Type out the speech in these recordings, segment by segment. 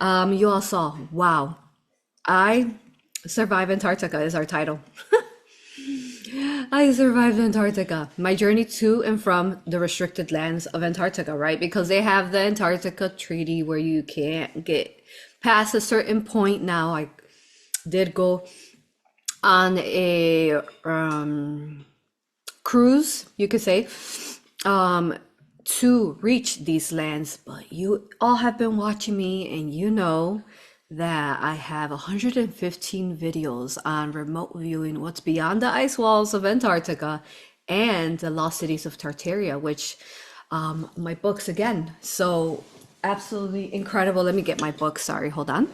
You all saw, wow, I survive Antarctica is our title. I survived Antarctica. My journey to and from the restricted lands of Antarctica, right? Because they have the Antarctica Treaty where you can't get past a certain point. Now, I did go on a cruise, you could say, to reach these lands. But you all have been watching me, and you know that I have 115 videos on remote viewing what's beyond the ice walls of Antarctica and the lost cities of Tartaria, which my books again. So absolutely incredible. Let me get my book. Sorry, hold on.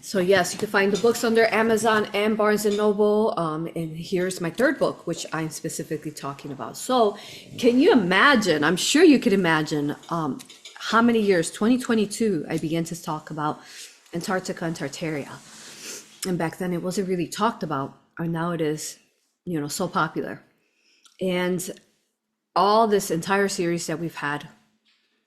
So yes, you can find the books under Amazon and Barnes and Noble. And here's my third book, which I'm specifically talking about. So can you imagine, I'm sure you could imagine how many years, 2022, I began to talk about Antarctica and Tartaria. And back then it wasn't really talked about, and now it is, you know, so popular. And all this entire series that we've had,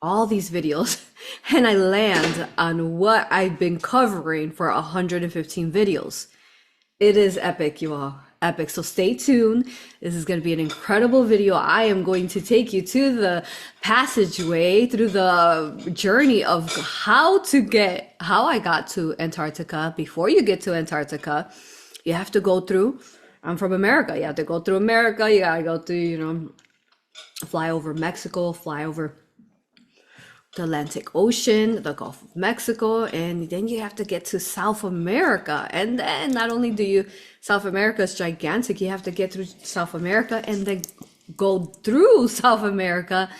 all these videos, and I land on what I've been covering for 115 videos. It is epic, you all, epic. So stay tuned. This is going to be an incredible video. I am going to take you to the passageway through the journey of how I got to Antarctica. Before you get to Antarctica, you have to go through, I'm from America. You have to go through America. You got to go through, you know, fly over Mexico, fly over the Atlantic Ocean, the Gulf of Mexico, and then you have to get to South America. And then not only do you, South America is gigantic, you have to get through South America and then go through South America,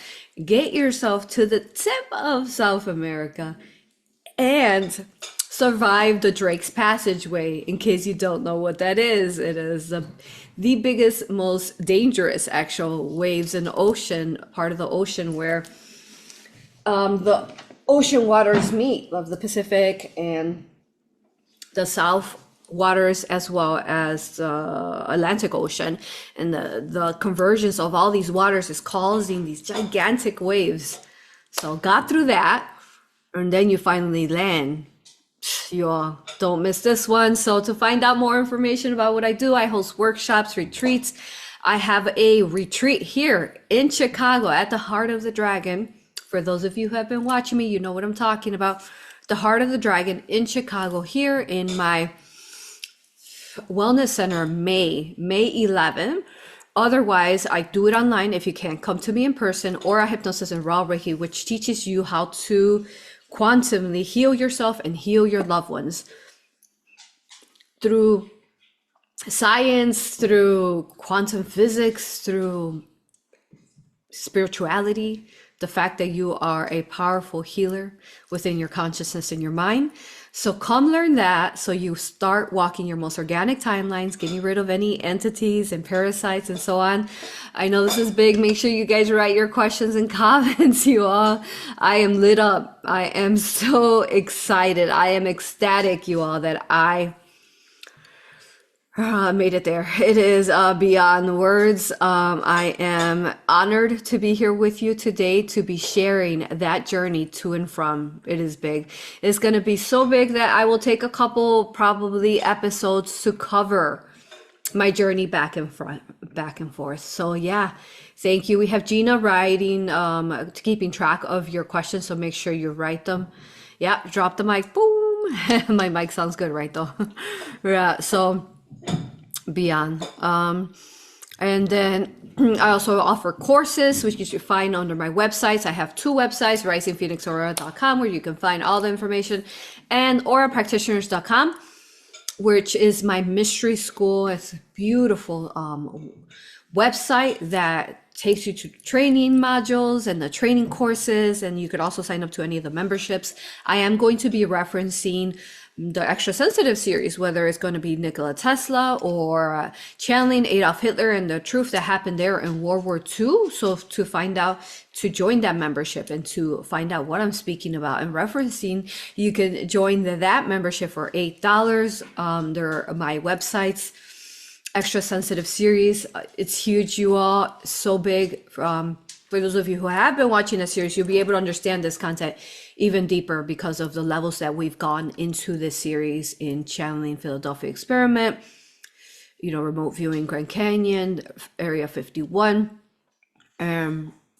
get yourself to the tip of South America, and survive the Drake's Passageway. In case you don't know what that is, it is the biggest, most dangerous actual waves in the ocean, part of the ocean where the ocean waters meet of the Pacific and the South waters, as well as the Atlantic Ocean. And the convergence of all these waters is causing these gigantic waves. So got through that, and then you finally land. You all don't miss this one. So to find out more information about what I do, I host workshops, retreats. I have a retreat here in Chicago at the Heart of the Dragon. For those of you who have been watching me, you know what I'm talking about. The Heart of the Dragon in Chicago, here in my wellness center, May 11. Otherwise, I do it online if you can't come to me in person, or a Hypnosis and Raw Reiki, which teaches you how to quantumly heal yourself and heal your loved ones through science, through quantum physics, through spirituality, the fact that you are a powerful healer within your consciousness and your mind. So come learn that, so you start walking your most organic timelines, getting rid of any entities and parasites and so on. I know this is big. Make sure you guys write your questions and comments, you all. I am lit up. I am so excited. I am ecstatic, you all, that I made it there. It is beyond words. I am honored to be here with you today, to be sharing that journey to and from. It is big. It's going to be so big that I will take a couple probably episodes to cover my journey back and forth. So yeah, thank you. We have Gina writing, keeping track of your questions. So make sure you write them. Yeah, drop the mic. Boom. My mic sounds good, right though? Yeah. So beyond, and then I also offer courses, which you should find under my websites. I have two websites: risingphoenixaurora.com, where you can find all the information, and aurapractitioners.com, which is my mystery school. It's a beautiful website that takes you to training modules and the training courses, and you could also sign up to any of the memberships. I am going to be referencing the extra sensitive series, whether it's going to be Nikola Tesla or channeling Adolf Hitler and the truth that happened there in World War II. So to find out, to join that membership and to find out what I'm speaking about and referencing, you can join that membership for $8. There are my websites. extra sensitive series. It's huge, you all, so big. For those of you who have been watching the series, you'll be able to understand this content even deeper because of the levels that we've gone into this series in channeling Philadelphia Experiment, remote viewing Grand Canyon, Area 51.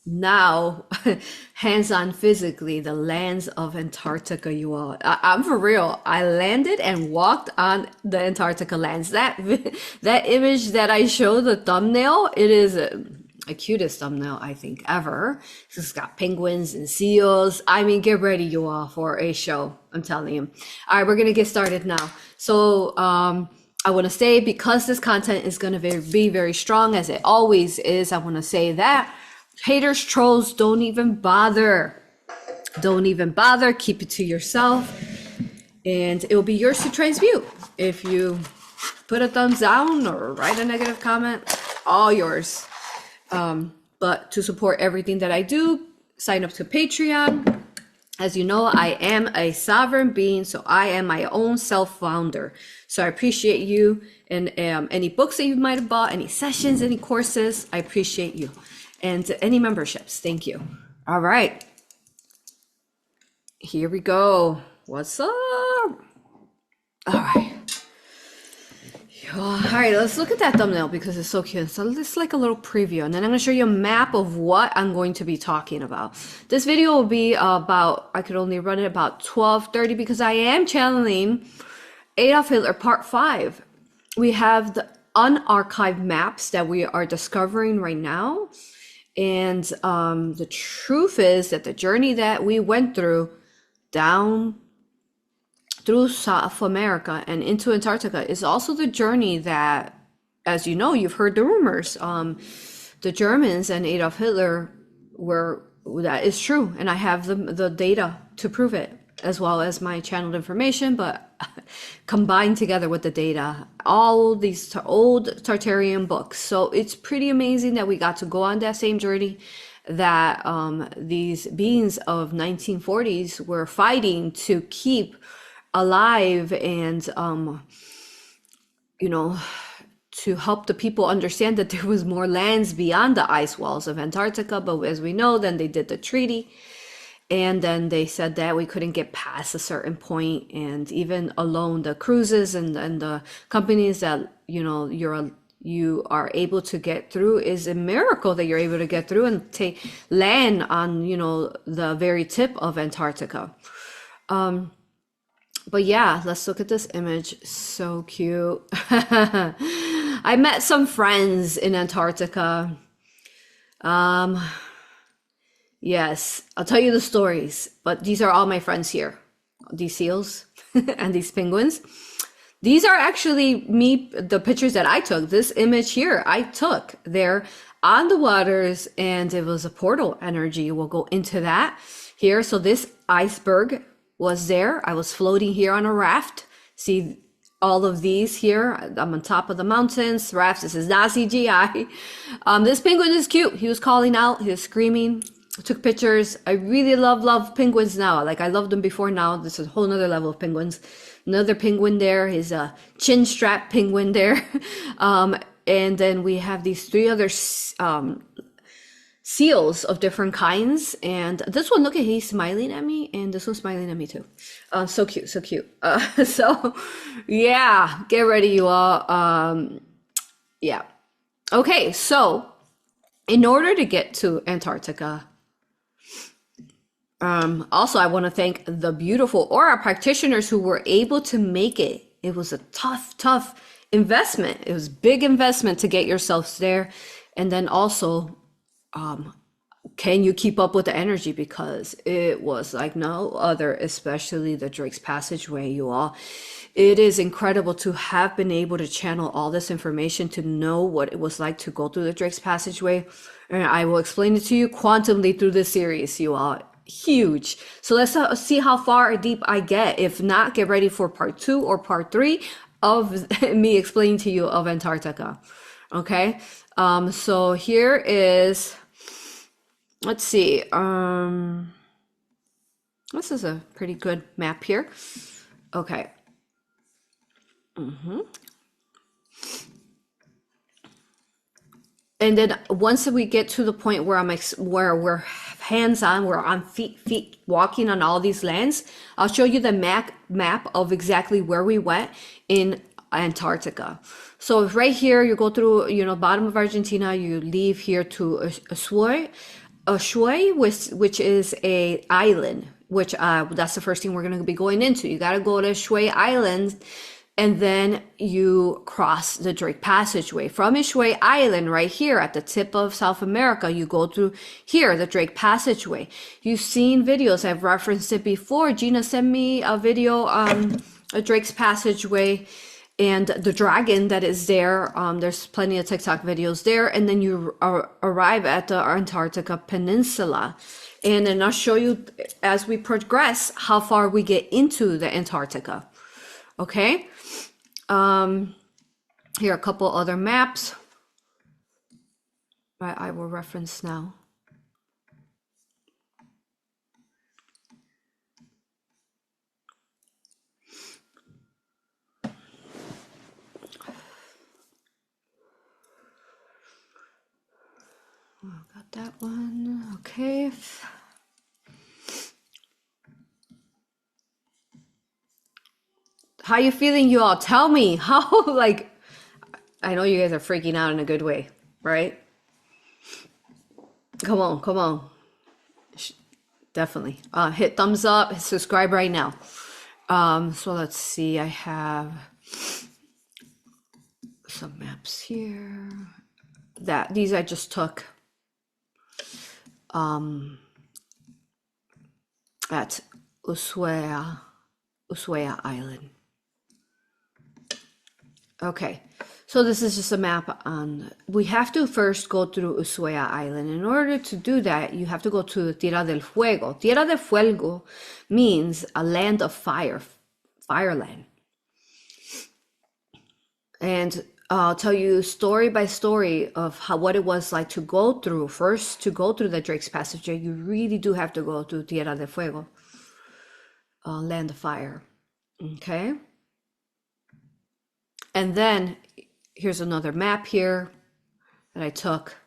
Now, hands-on physically, the lands of Antarctica, you all. I'm for real. I landed and walked on the Antarctica lands. That image that I showed, the thumbnail, it is a cutest thumbnail I think ever. It's got penguins and seals. I mean, get ready, you all, for a show. I'm telling you. All right, we're gonna get started now. So, I want to say, because this content is going to be very strong, as it always is, I want to say that haters, trolls, don't even bother. Don't even bother. Keep it to yourself, and it will be yours to transmute. If you put a thumbs down or write a negative comment, all yours. But to support everything that I do, sign up to Patreon. As you know, I am a sovereign being, so I am my own self-founder. So I appreciate you, and any books that you might have bought, any sessions, any courses, I appreciate you. And any memberships, thank you. All right, here we go. What's up? All right. All right, let's look at that thumbnail because it's so cute. So it's like a little preview, and then I'm going to show you a map of what I'm going to be talking about. This video will be about, I could only run it about 12:30 because I am channeling Adolf Hitler Part 5. We have the unarchived maps that we are discovering right now. And the truth is that the journey that we went through down through South America and into Antarctica is also the journey that, as you know, you've heard the rumors, the Germans and Adolf Hitler that is true. And I have the data to prove it, as well as my channeled information, but combined together with the data, all these old Tartarian books. So it's pretty amazing that we got to go on that same journey that these beings of 1940s were fighting to keep alive, and to help the people understand that there was more lands beyond the ice walls of Antarctica. But as we know, then they did the treaty, and then they said that we couldn't get past a certain point, and even alone the cruises and the companies that you are able to get through, is a miracle that you're able to get through and land on the very tip of Antarctica. But yeah, let's look at this image. So cute. I met some friends in Antarctica. Yes, I'll tell you the stories, but these are all my friends here. These seals and these penguins. These are actually the pictures that I took. This image here, I took there on the waters, and it was a portal energy. We'll go into that here. So this iceberg was there. I was floating here on a raft. See all of these here. I'm on top of the mountains. Rafts. This is not CGI. This penguin is cute. He was calling out. He was screaming. I took pictures. I really love penguins now. Like, I loved them before. Now this is a whole nother level of penguins. Another penguin there is a chin strap penguin there. And then we have these three other seals of different kinds, and this one, look at, he's smiling at me, and this one's smiling at me too. So cute, so cute. So yeah, get ready, you all. Yeah, okay, so in order to get to Antarctica, also I want to thank the beautiful AuroRa practitioners who were able to make it. It was a tough investment. It was a big investment to get yourselves there, and then also can you keep up with the energy, because it was like no other, especially the Drake's Passageway, you all. It is incredible to have been able to channel all this information, to know what it was like to go through the Drake's Passageway, and I will explain it to you quantumly through this series, you all. Huge. So let's see how far deep I get. If not, get ready for part 2 or part 3 of me explaining to you of Antarctica. Okay, so here is, let's see, this is a pretty good map here. Okay. And then once we get to the point where where we're hands-on, we're on feet walking on all these lands, I'll show you the map of exactly where we went in Antarctica. So right here, you go through, bottom of Argentina, you leave here to Ushuaia, which is a island, which that's the first thing we're going to be going into. You got to go to Ushuaia Island, and then you cross the Drake Passageway. From Ushuaia Island, right here at the tip of South America, you go through here, the Drake Passageway. You've seen videos, I've referenced it before. Gina sent me a video on a Drake's Passageway and the dragon that is there. There's plenty of TikTok videos there. And then you arrive at the Antarctica Peninsula. And then I'll show you as we progress how far we get into the Antarctica. Okay. Here are a couple other maps. I will reference now. Got that one. Okay. How you feeling, you all? Tell me how, like, I know you guys are freaking out in a good way, right? Come on. Definitely. Hit thumbs up, subscribe right now. So let's see, I have some maps here. These I just took at Ushuaia Island. Okay, so this is just a map on, we have to first go through Ushuaia Island. In order to do that, you have to go to Tierra del Fuego. Tierra del Fuego means a land of fire, fireland. And I'll tell you story by story of what it was like to go through. First, to go through the Drake's Passageway, you really do have to go to Tierra del Fuego, land of fire. Okay. And then here's another map here that I took,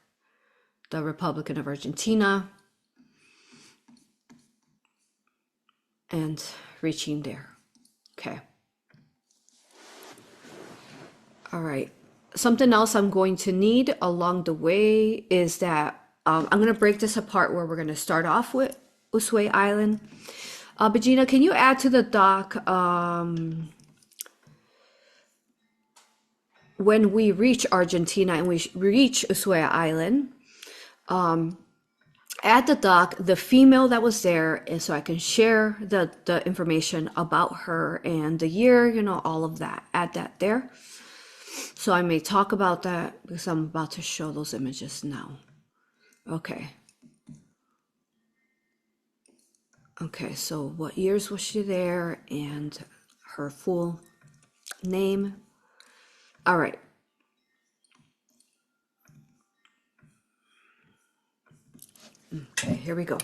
the Republic of Argentina, and reaching there. Okay. All right. Something else I'm going to need along the way is that I'm going to break this apart where we're going to start off with Ushuaia Island. But Gina, can you add to the doc when we reach Argentina and we reach Ushuaia Island, at the dock, the female that was there, and so I can share the information about her and the year, all of that, add that there. So I may talk about that because I'm about to show those images now. Okay. Okay, so what years was she there and her full name. All right. Okay, here we go.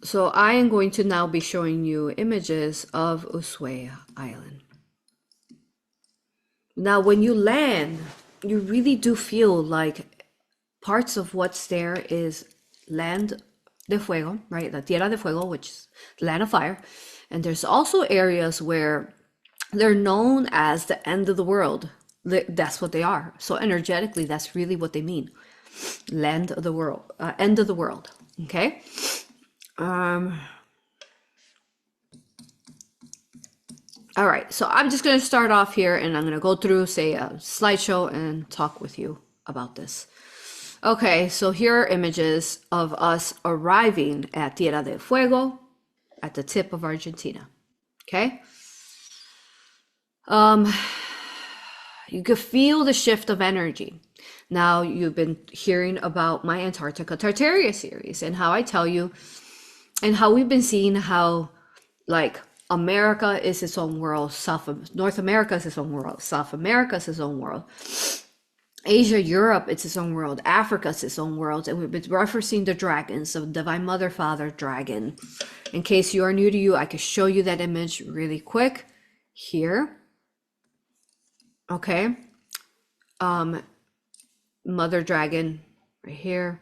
So I am going to now be showing you images of Ushuaia Island. Now, when you land, you really do feel like parts of what's there is land de fuego, right? The Tierra de Fuego, which is the land of fire. And there's also areas where they're known as the end of the world. That's what they are. So energetically, that's really what they mean. Land of the world, end of the world. Okay. All right, so I'm just going to start off here and I'm going to go through, say, a slideshow and talk with you about this. Okay, so here are images of us arriving at Tierra del Fuego at the tip of Argentina. Okay. You could feel the shift of energy. Now, you've been hearing about my Antarctica Tartaria series and how I tell you and how we've been seeing how, like, America is its own world, North America is its own world, South America is its own world. Asia, Europe, it's its own world. Africa, it's its own world. And we've been referencing the dragons, so Divine Mother, Father, Dragon. In case you are new to you, I can show you that image really quick here. Okay. Mother Dragon right here,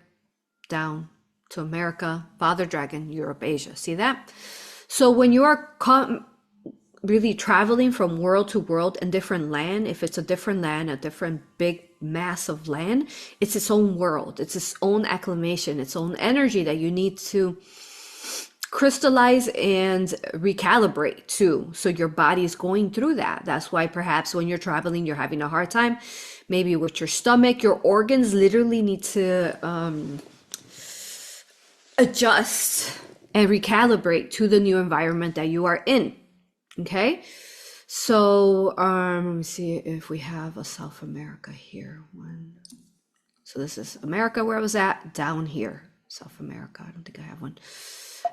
down to America, Father Dragon, Europe, Asia. See that? So when you are really traveling from world to world in different land, if it's a different land, a different big mass of land, it's its own world, it's its own acclamation, its own energy that you need to crystallize and recalibrate too. So your body is going through that. That's why perhaps when you're traveling, you're having a hard time, maybe with your stomach. Your organs literally need to adjust and recalibrate to the new environment that you are in. Okay, so let me see if we have a South America here. So this is America where I was at, down here, South America. I don't think I have one.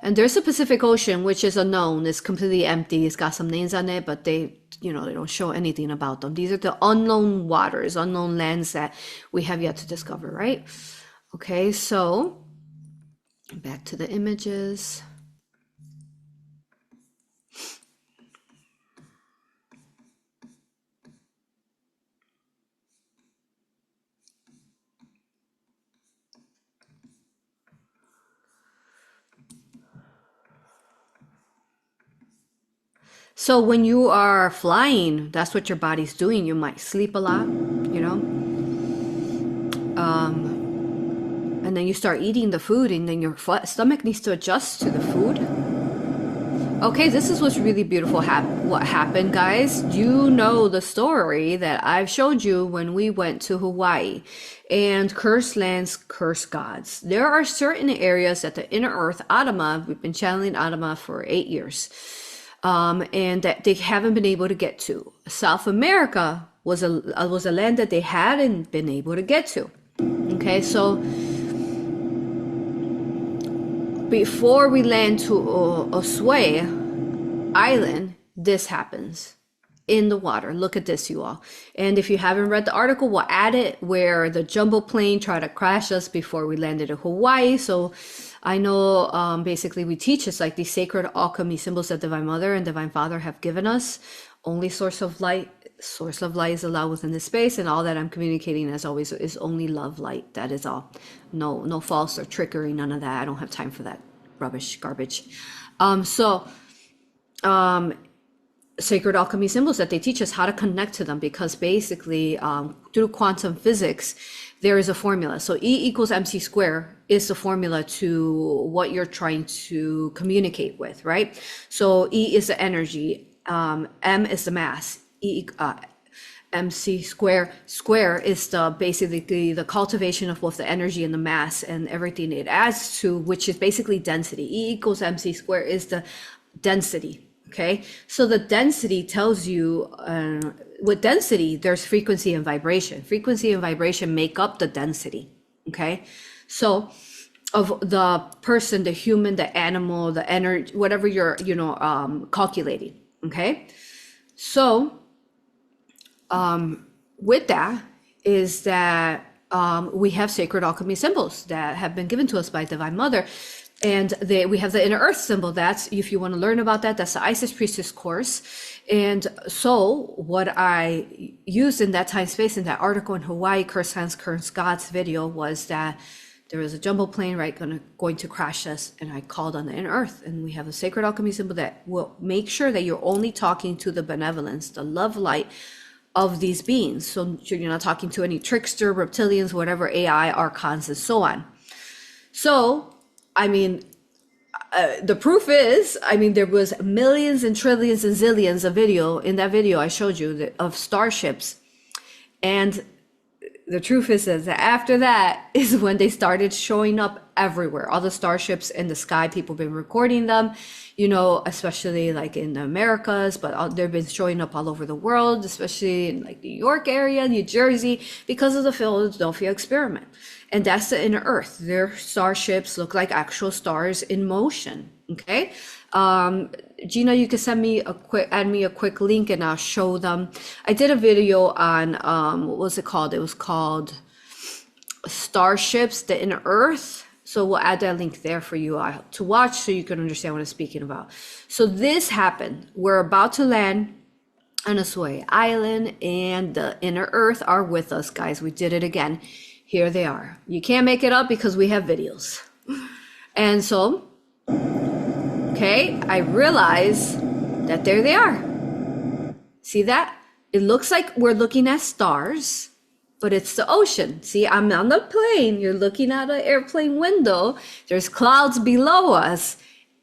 And there's a Pacific Ocean, which is unknown. It's completely empty. It's got some names on it, but they don't show anything about them. These are the unknown waters, unknown lands that we have yet to discover, right? Okay, so back to the images. So when you are flying, that's what your body's doing. You might sleep a lot, and then you start eating the food, and then your stomach needs to adjust to the food. Okay, this is what's really beautiful. What happened, guys? You know the story that I've showed you when we went to Hawaii and cursed lands, cursed gods. There are certain areas at the inner earth, Adama, we've been channeling Adama for 8 years, and that they haven't been able to get to. South America was a land that they hadn't been able to get to. Okay, so before we land to Osway Island, this happens in the water. Look at this, you all. And if you haven't read the article, we'll add it, where the jumbo plane tried to crash us before we landed in Hawaii. So I know basically we teach it's like these sacred alchemy symbols that Divine Mother and Divine Father have given us. Only source of light is allowed within this space, and all that I'm communicating, as always, is only love, light. That is all. No false or trickery, none of that. I don't have time for that rubbish, garbage. Sacred alchemy symbols that they teach us how to connect to them, because basically through quantum physics there is a formula. So E equals mc square is the formula to what you're trying to communicate with, right? So E is the energy, M is the mass, mc square is the basically the cultivation of both the energy and the mass and everything it adds to, which is basically density. E equals mc square is the density. Okay, so the density tells you, with density, there's frequency and vibration. Frequency and vibration make up the density. Okay, so of the person, the human, the animal, the energy, whatever you're, calculating. Okay, so with that is that we have sacred alchemy symbols that have been given to us by Divine Mother. And we have the inner earth symbol. That's, if you want to learn about that, that's the Isis Priestess course. And so what I used in that time space, in that article in Hawaii, Cursed Lands, Cursed Gods video, was that there was a jumbo plane, right, going to crash us. And I called on the inner earth, and we have a sacred alchemy symbol that will make sure that you're only talking to the benevolence, the love light of these beings. So you're not talking to any trickster, reptilians, whatever, AI, archons, and so on. So the proof is, there was millions and trillions and zillions of video. In that video I showed you of starships. And the truth is that after that is when they started showing up everywhere. All the starships in the sky, people have been recording them, especially like in the Americas, but they've been showing up all over the world, especially in like New York area, New Jersey, because of the Philadelphia experiment. And that's the inner earth. Their starships look like actual stars in motion. Okay. Gina, you can add me a quick link and I'll show them. I did a video on, what was it called? It was called Starships, the Inner Earth. So we'll add that link there for you to watch so you can understand what I'm speaking about. So this happened. We're about to land on a Asway Island and the Inner Earth are with us, guys. We did it again. Here they are. You can't make it up because we have videos. And so, okay, I realize that there they are. See that? It looks like we're looking at stars, but it's the ocean. See, I'm on the plane. You're looking out an airplane window. There's clouds below us,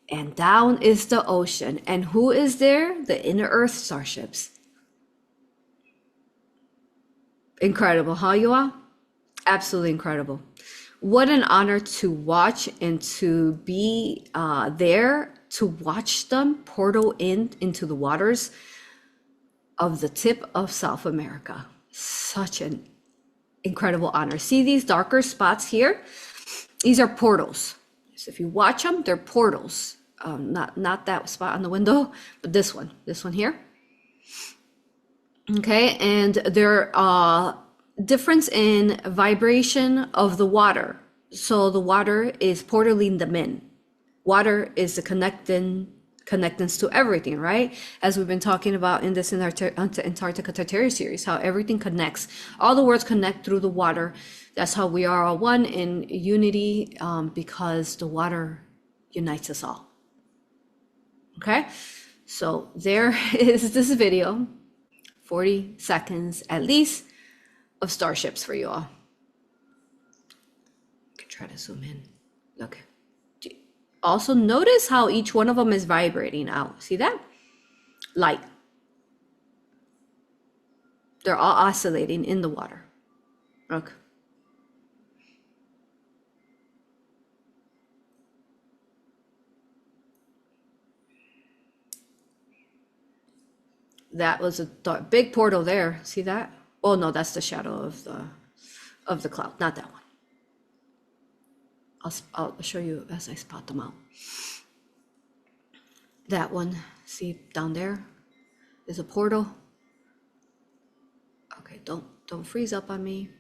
and down is the ocean. And who is there? The Inner Earth starships. Incredible, huh, you all? Absolutely incredible. What an honor to watch and to be there to watch them portal into the waters of the tip of South America. Such an incredible honor. See these darker spots here? These are portals. So if you watch them, they're portals. Not that spot on the window, but this one here. Okay, and there are difference in vibration of the water. So the water is portaling them in. Water is the connectance to everything, right? As we've been talking about in this Antarctica Tartaria series, how everything connects. All the worlds connect through the water. That's how we are all one in unity, because the water unites us all. Okay, so there is this video, 40 seconds at least, of starships for you all. I can try to zoom in. Look. Also notice how each one of them is vibrating out. See that? Light. They're all oscillating in the water. Look. That was a big portal there. See that? Oh no, that's the shadow of the cloud, not that one. I'll show you as I spot them out. That one, see down there is a portal. Okay, don't freeze up on me.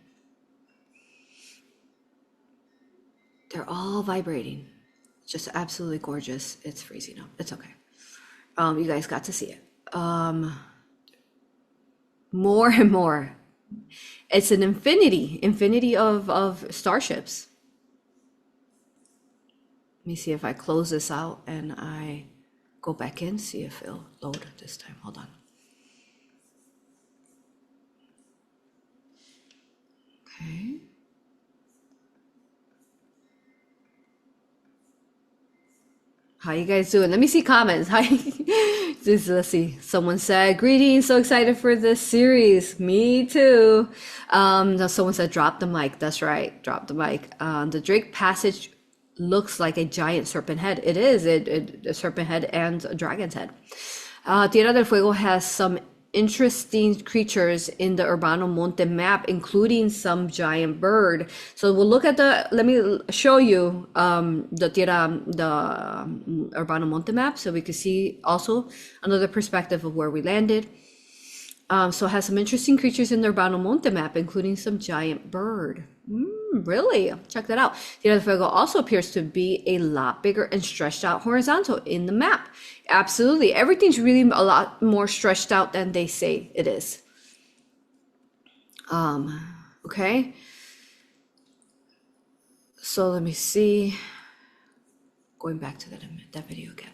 They're all vibrating. Just absolutely gorgeous. It's freezing up. It's okay. You guys got to see it. More and more. It's an infinity of starships. Let me see if I close this out and I go back in, see if it'll load this time. Hold on. Okay. How you guys doing? Let me see comments. Hi. Let's see. Someone said, greetings, so excited for this series. Me too. Someone said, drop the mic. That's right. Drop the mic. The Drake Passage looks like a giant serpent head. It is a serpent head and a dragon's head. Tierra del Fuego has some interesting creatures in the Urbano Monte map, including some giant bird. So we'll look at let me show you the Urbano Monte map so we can see also another perspective of where we landed. So it has some interesting creatures in the Urbano Monte map, including some giant bird. Really? Check that out. Tierra del Fuego also appears to be a lot bigger and stretched out horizontal in the map. Absolutely. Everything's really a lot more stretched out than they say it is. Okay. So let me see. Going back to that video again.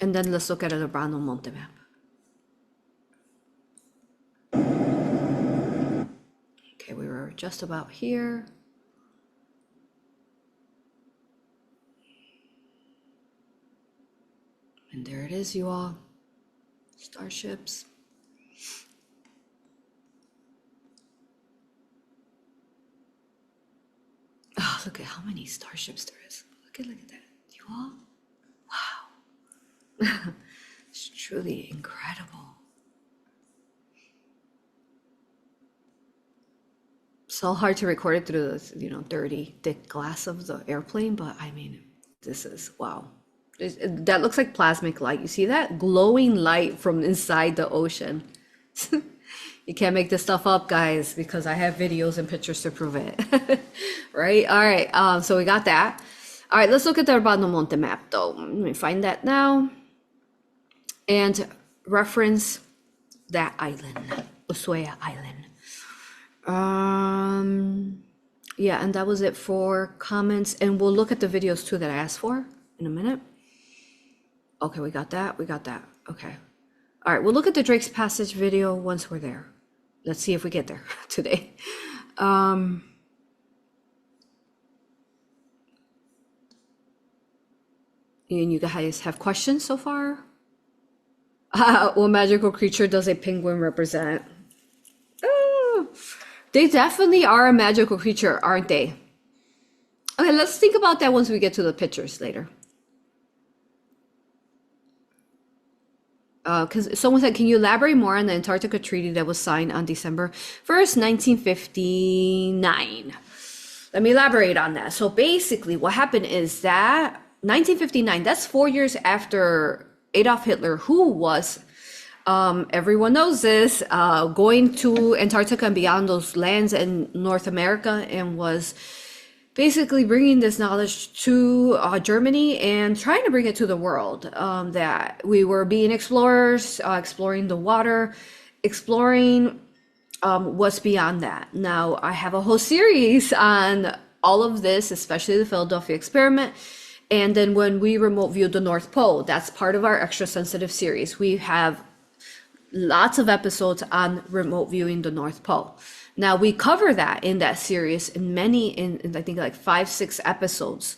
And then let's look at the Urbano Monte map. Okay, we were just about here. And there it is, you all. Starships. Oh, look at how many starships there is. Look at that. You all? Wow. It's truly incredible. So hard to record it through the dirty thick glass of the airplane, but I mean, this is. Wow. That looks like plasmic light. You see that? Glowing light from inside the ocean. You can't make this stuff up, guys, because I have videos and pictures to prove it. Right? All right. So we got that. All right, let's look at the Urbano Monte map, though. Let me find that now. And reference that island, Ushuaia Island. Yeah, and that was it for comments. And we'll look at the videos, too, that I asked for in a minute. Okay, we got that. We got that. Okay. All right, we'll look at the Drake's Passage video once we're there. Let's see if we get there today. And you guys have questions so far? What magical creature does a penguin represent? They definitely are a magical creature, aren't they? Okay, let's think about that once we get to the pictures later. Because someone said, can you elaborate more on the Antarctica Treaty that was signed on December 1st, 1959? Let me elaborate on that. So basically what happened is that 1959, that's 4 years after Adolf Hitler, who was, everyone knows this, going to Antarctica and beyond those lands in North America, and was basically bringing this knowledge to Germany and trying to bring it to the world, that we were being explorers, exploring the water, exploring what's beyond that. Now, I have a whole series on all of this, especially the Philadelphia experiment. And then when we remote viewed the North Pole, that's part of our extra sensitive series. We have lots of episodes on remote viewing the North Pole. Now we cover that in that series in I think like 5-6 episodes.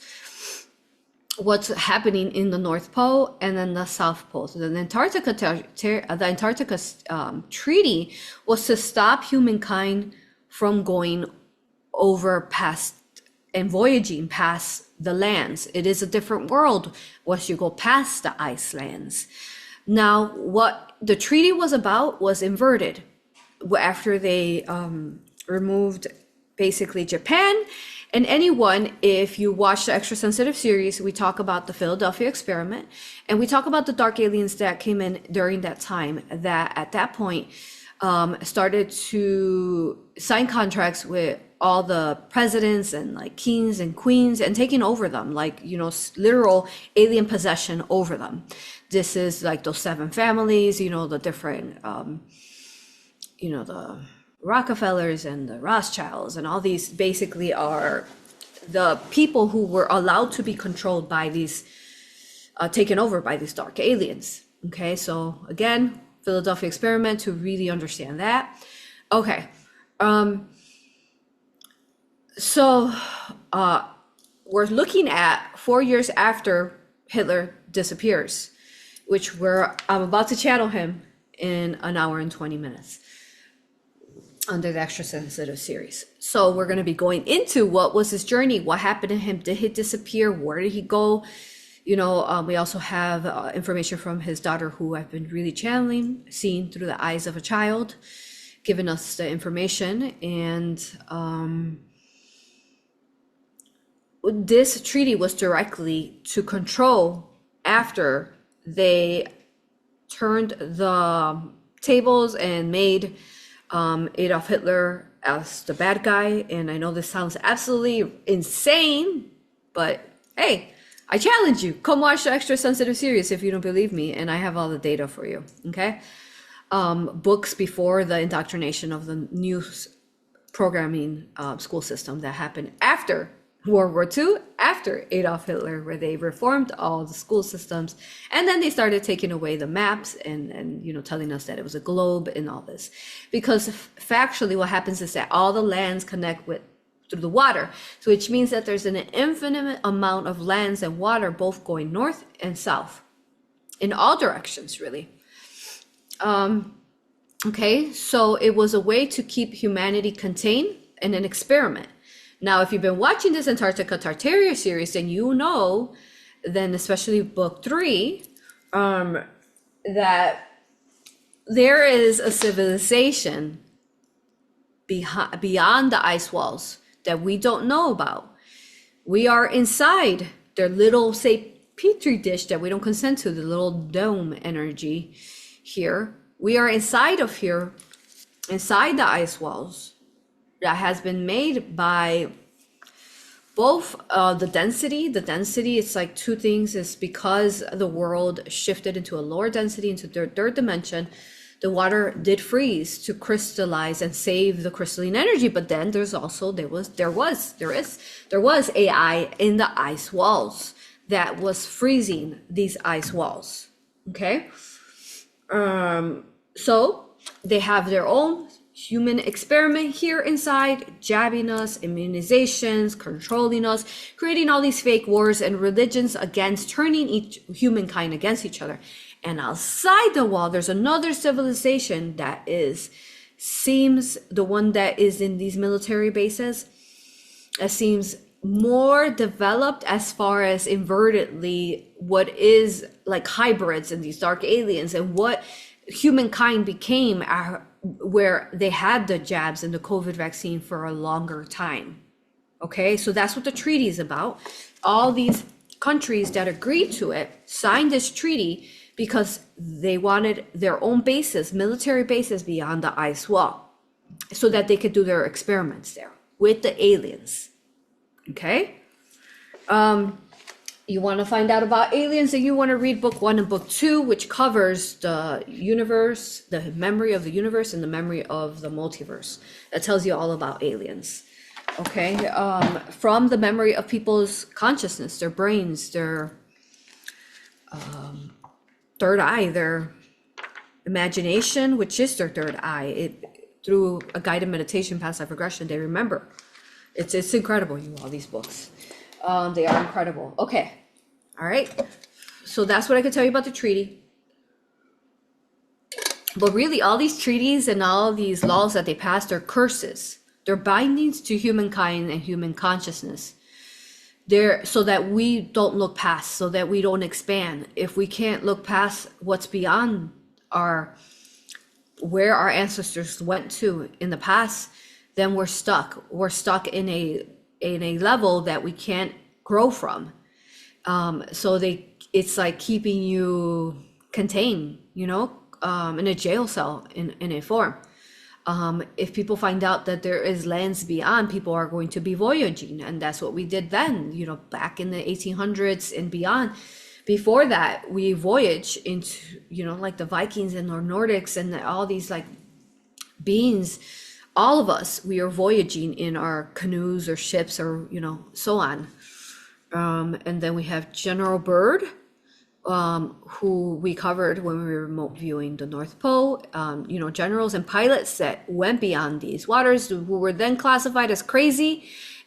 What's happening in the North Pole and then the South Pole. So the Antarctica Treaty was to stop humankind from going over past and voyaging past the lands. It is a different world once you go past the ice lands. Now, what the treaty was about was inverted. After they removed basically Japan, and anyone, if you watch the extra sensitive series, we talk about the Philadelphia experiment, and we talk about the dark aliens that came in during that time, that at that point started to sign contracts with all the presidents and like kings and queens and taking over them, like, you know, literal alien possession over them. This is like those 7 families, you know, the different, you know, the Rockefellers and the Rothschilds, and all these basically are the people who were allowed to be controlled by these, taken over by these dark aliens. Okay, so again, Philadelphia experiment to really understand that. Okay. So we're looking at 4 years after Hitler disappears, which I'm about to channel him in an hour and 20 minutes under the extra sensitive series. So we're going to be going into what was his journey, what happened to him, did he disappear, where did he go? You know, we also have information from his daughter, who I've been really channeling, seen through the eyes of a child, giving us the information. And this treaty was directly to control after they turned the tables and made Adolf Hitler as the bad guy. And I know this sounds absolutely insane, but hey, I challenge you. Come watch the extra sensitive series if you don't believe me, and I have all the data for you, okay? Books before the indoctrination of the new programming school system that happened after World War II, after Adolf Hitler, where they reformed all the school systems, and then they started taking away the maps and you know, telling us that it was a globe and all this. Because factually what happens is that all the lands connect through the water, so which means that there's an infinite amount of lands and water both going north and south in all directions, really. Okay, so it was a way to keep humanity contained in an experiment. Now, if you've been watching this Antarctica Tartaria series, then you know, then especially book 3, that there is a civilization beyond the ice walls that we don't know about. We are inside their little, say, petri dish that we don't consent to, the little dome energy here. We are inside of here, inside the ice walls that has been made by both the density it's like two things. Is because the world shifted into a lower density, into the third dimension, the water did freeze to crystallize and save the crystalline energy. But then there's also there was AI in the ice walls that was freezing these ice walls. Okay, so they have their own human experiment here inside, jabbing us, immunizations, controlling us, creating all these fake wars and religions against, turning each humankind against each other. And outside the wall, there's another civilization that seems the one that is in these military bases, that seems more developed as far as invertedly what is like hybrids and these dark aliens and what humankind became, where they had the jabs and the COVID vaccine for a longer time. Okay, so that's what the treaty is about. All these countries that agreed to it signed this treaty because they wanted their own bases, military bases beyond the ice wall, so that they could do their experiments there with the aliens. Okay, you want to find out about aliens, and you want to read book 1 and book 2, which covers the universe, the memory of the universe and the memory of the multiverse. That tells you all about aliens. Okay, from the memory of people's consciousness, their brains, their third eye, their imagination, which is their third eye. Through a guided meditation, past life regression, they remember. It's incredible, all these books. They are incredible. Okay, all right. So that's what I can tell you about the treaty. But really, all these treaties and all these laws that they passed are curses. They're bindings to humankind and human consciousness. They're so that we don't look past, so that we don't expand. If we can't look past what's beyond where our ancestors went to in the past, then we're stuck. We're stuck in a level that we can't grow from. So it's like keeping you contained, in a jail cell in a form. If people find out that there is lands beyond, people are going to be voyaging, and that's what we did then, back in the 1800s and beyond. Before that, we voyage into, like the Vikings and the Nordics and all these like beings. All of us, we are voyaging in our canoes or ships or, so on. And then we have General Byrd, who we covered when we were remote viewing the North Pole, generals and pilots that went beyond these waters, who were then classified as crazy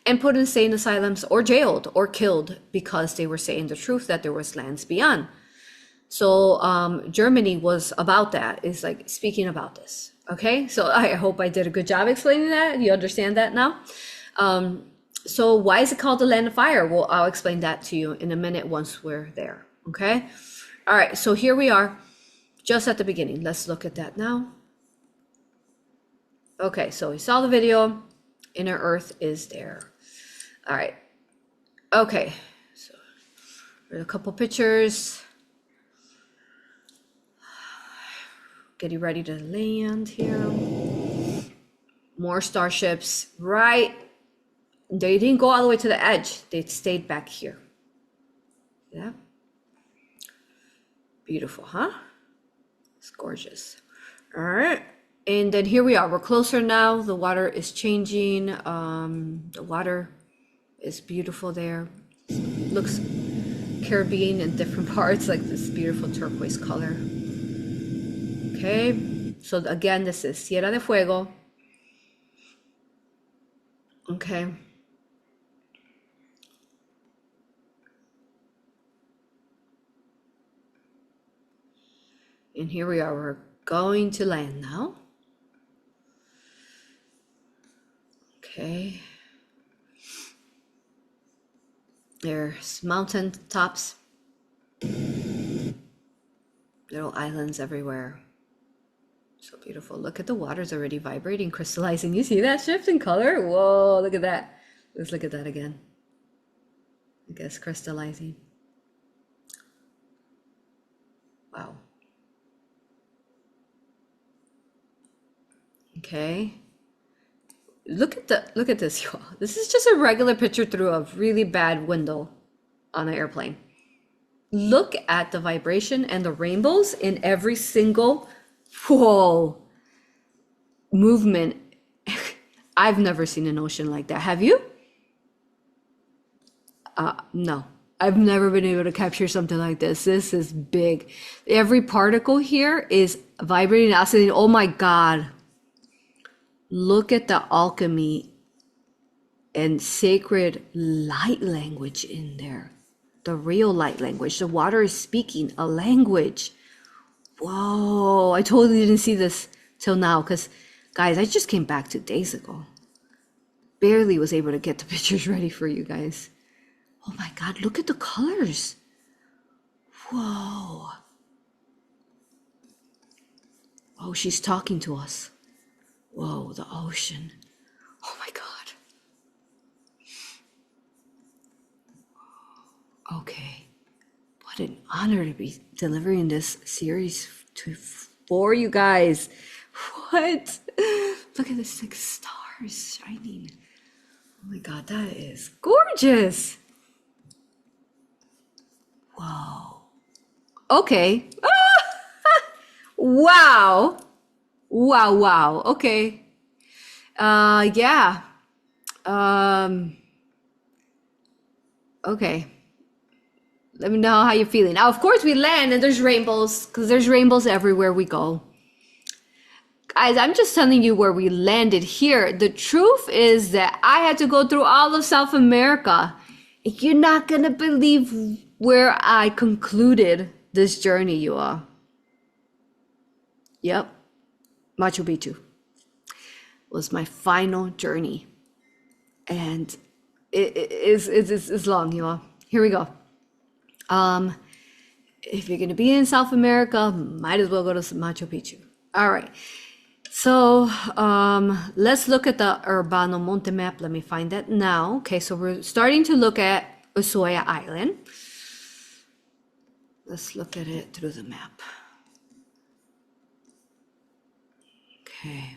and put in insane asylums or jailed or killed because they were saying the truth that there was lands beyond. So Germany was about that, is like speaking about this. Okay, so I hope I did a good job explaining that. You understand that now? So why is it called the Land of Fire? Well, I'll explain that to you in a minute once we're there. Okay, all right, so here we are just at the beginning. Let's look at that now. Okay, so we saw the video. Inner Earth is there. All right, okay, so there's a couple pictures. Getting ready to land here. More starships, right? They didn't go all the way to the edge. They stayed back here. Yeah. Beautiful, huh? It's gorgeous. All right. And then here we are. We're closer now. The water is changing. The water is beautiful there. Looks Caribbean in different parts, like this beautiful turquoise color. Okay. So again, this is Tierra de Fuego. Okay. And here we are, we're going to land now. Okay. There's mountain tops, little islands everywhere. So beautiful. Look at the water's already vibrating, crystallizing. You see that shift in color? Whoa, look at that. Let's look at that again. I guess crystallizing. Wow. Okay. Look at this, y'all. This is just a regular picture through a really bad window on an airplane. Look at the vibration and the rainbows in every single movement. I've never seen an ocean like that. Have you? No. I've never been able to capture something like this. This is big. Every particle here is vibrating, oscillating. Oh my God. Look at the alchemy and sacred light language in there. The real light language. The water is speaking a language. Whoa, I totally didn't see this till now because, guys, I just came back 2 days ago. Barely was able to get the pictures ready for you guys. Oh my God, look at the colors. Whoa. Oh, she's talking to us. Whoa, the ocean. Oh my God. Okay. What an honor to be delivering this series for you guys. What? Look at the 6 stars shining. Oh my God, that is gorgeous. Whoa. Okay. Wow. Wow. Okay. Yeah. Okay. Let me know how you're feeling. Now, of course, we land and there's rainbows because there's rainbows everywhere we go. Guys, I'm just telling you where we landed here. The truth is that I had to go through all of South America. You're not going to believe where I concluded this journey, you all. Yep. Machu Picchu was my final journey. And it's long, you all. Here we go. If you're going to be in South America, might as well go to Machu Picchu. All right. So let's look at the Urbano Monte map. Let me find that now. Okay, so we're starting to look at Ushuaia Island. Let's look at it through the map. Okay.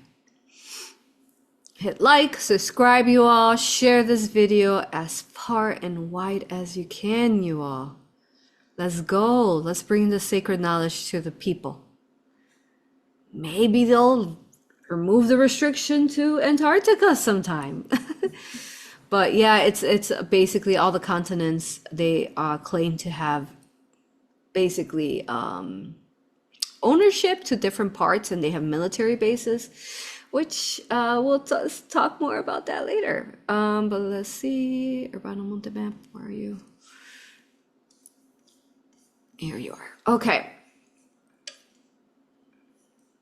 Hit like, subscribe, you all. Share this video as far and wide as you can, you all. Let's go. Let's bring the sacred knowledge to the people. Maybe they'll remove the restriction to Antarctica sometime. But yeah, it's basically all the continents. They claim to have basically ownership to different parts, and they have military bases, which we'll talk more about that later. But let's see, Urbano Monte map, where are you? Here you are. Okay.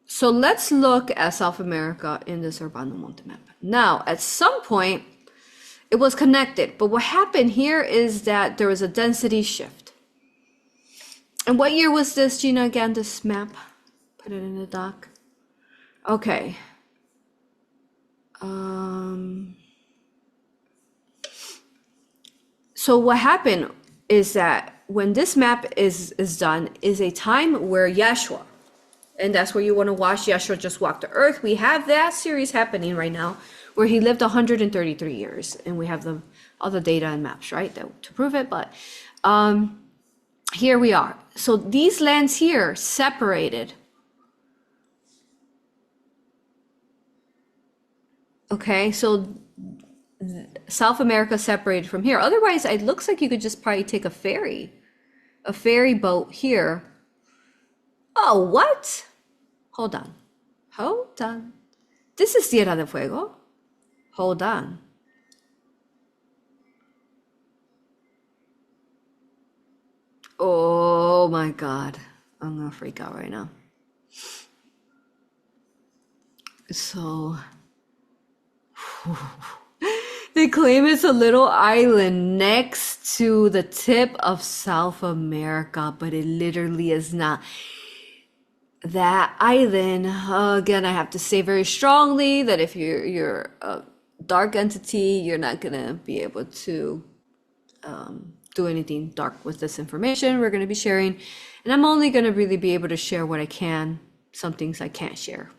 So let's look at South America in this Urbano Monte map. Now, at some point, it was connected, but what happened here is that there was a density shift. And what year was this, Gina, again, this map? Put it in the doc. Okay. So what happened is that when this map is done, is a time where Yeshua, and that's where you want to watch Yeshua Just Walk the Earth. We have that series happening right now where he lived 133 years, and we have all the data and maps, right, to prove it. But here we are. So these lands here separated. Okay, so South America separated from here. Otherwise, it looks like you could just probably take a ferry boat here. Oh, what? Hold on. This is Tierra del Fuego. Hold on. Oh my God. I'm gonna freak out right now. So they claim it's a little island next to the tip of South America, but it literally is not. That island, again, I have to say very strongly that if you're a dark entity, you're not gonna be able to do anything dark with this information we're going to be sharing. And I'm only going to really be able to share what I can. Some things I can't share.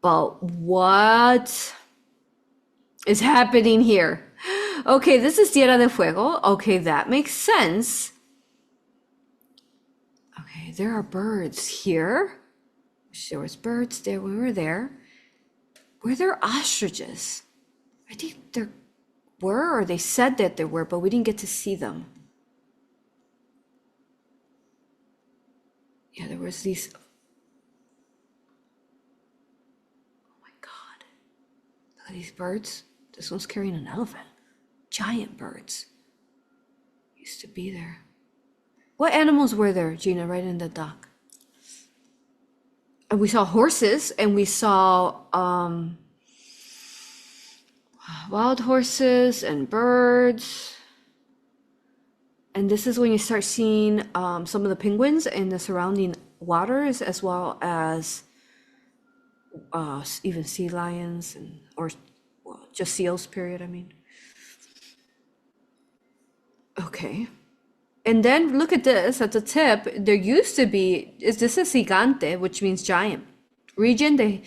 But what is happening here? Okay, this is Tierra de Fuego. Okay, that makes sense. Okay, there are birds here. There was birds there when we were there. Were there ostriches? I think there were, or they said that there were, but we didn't get to see them. Yeah, there was these. Oh my God. Look at these birds. This one's carrying an elephant. Giant birds. Used to be there. What animals were there, Gina, right in the dock? And we saw horses, and we saw wild horses and birds. And this is when you start seeing some of the penguins in the surrounding waters, as well as even sea lions or just seals, period, I mean. Okay. And then look at this, at the tip, there used to be, this is gigante, which means giant. Región de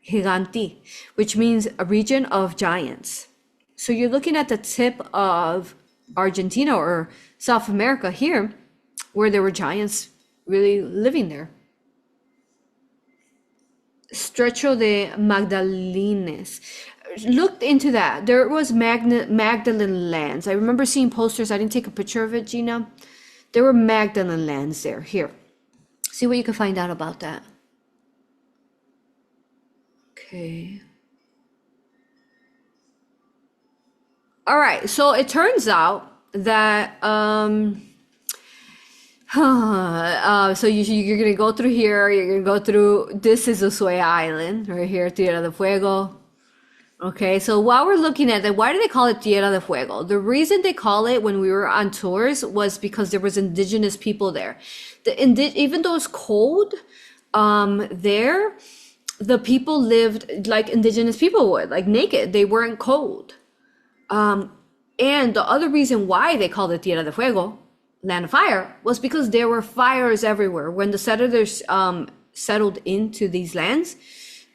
giganti, which means a region of giants. So you're looking at the tip of Argentina or South America here, where there were giants really living there. Estrecho de Magdalenes. Looked into that. There was Magdalene lands. I remember seeing posters. I didn't take a picture of it, Gina. There were Magdalene lands there. Here. See what you can find out about that. Okay. All right. So it turns out that so you're gonna go through here. You're gonna go through. This is Ushuaia Island right here, Tierra del Fuego. Okay, so while we're looking at it, why do they call it Tierra del Fuego? The reason they call it when we were on tours was because there was indigenous people there. Even though it's cold, there, the people lived like indigenous people would, like naked. They weren't cold. And the other reason why they called it Tierra del Fuego, land of fire, was because there were fires everywhere. When the settlers settled into these lands,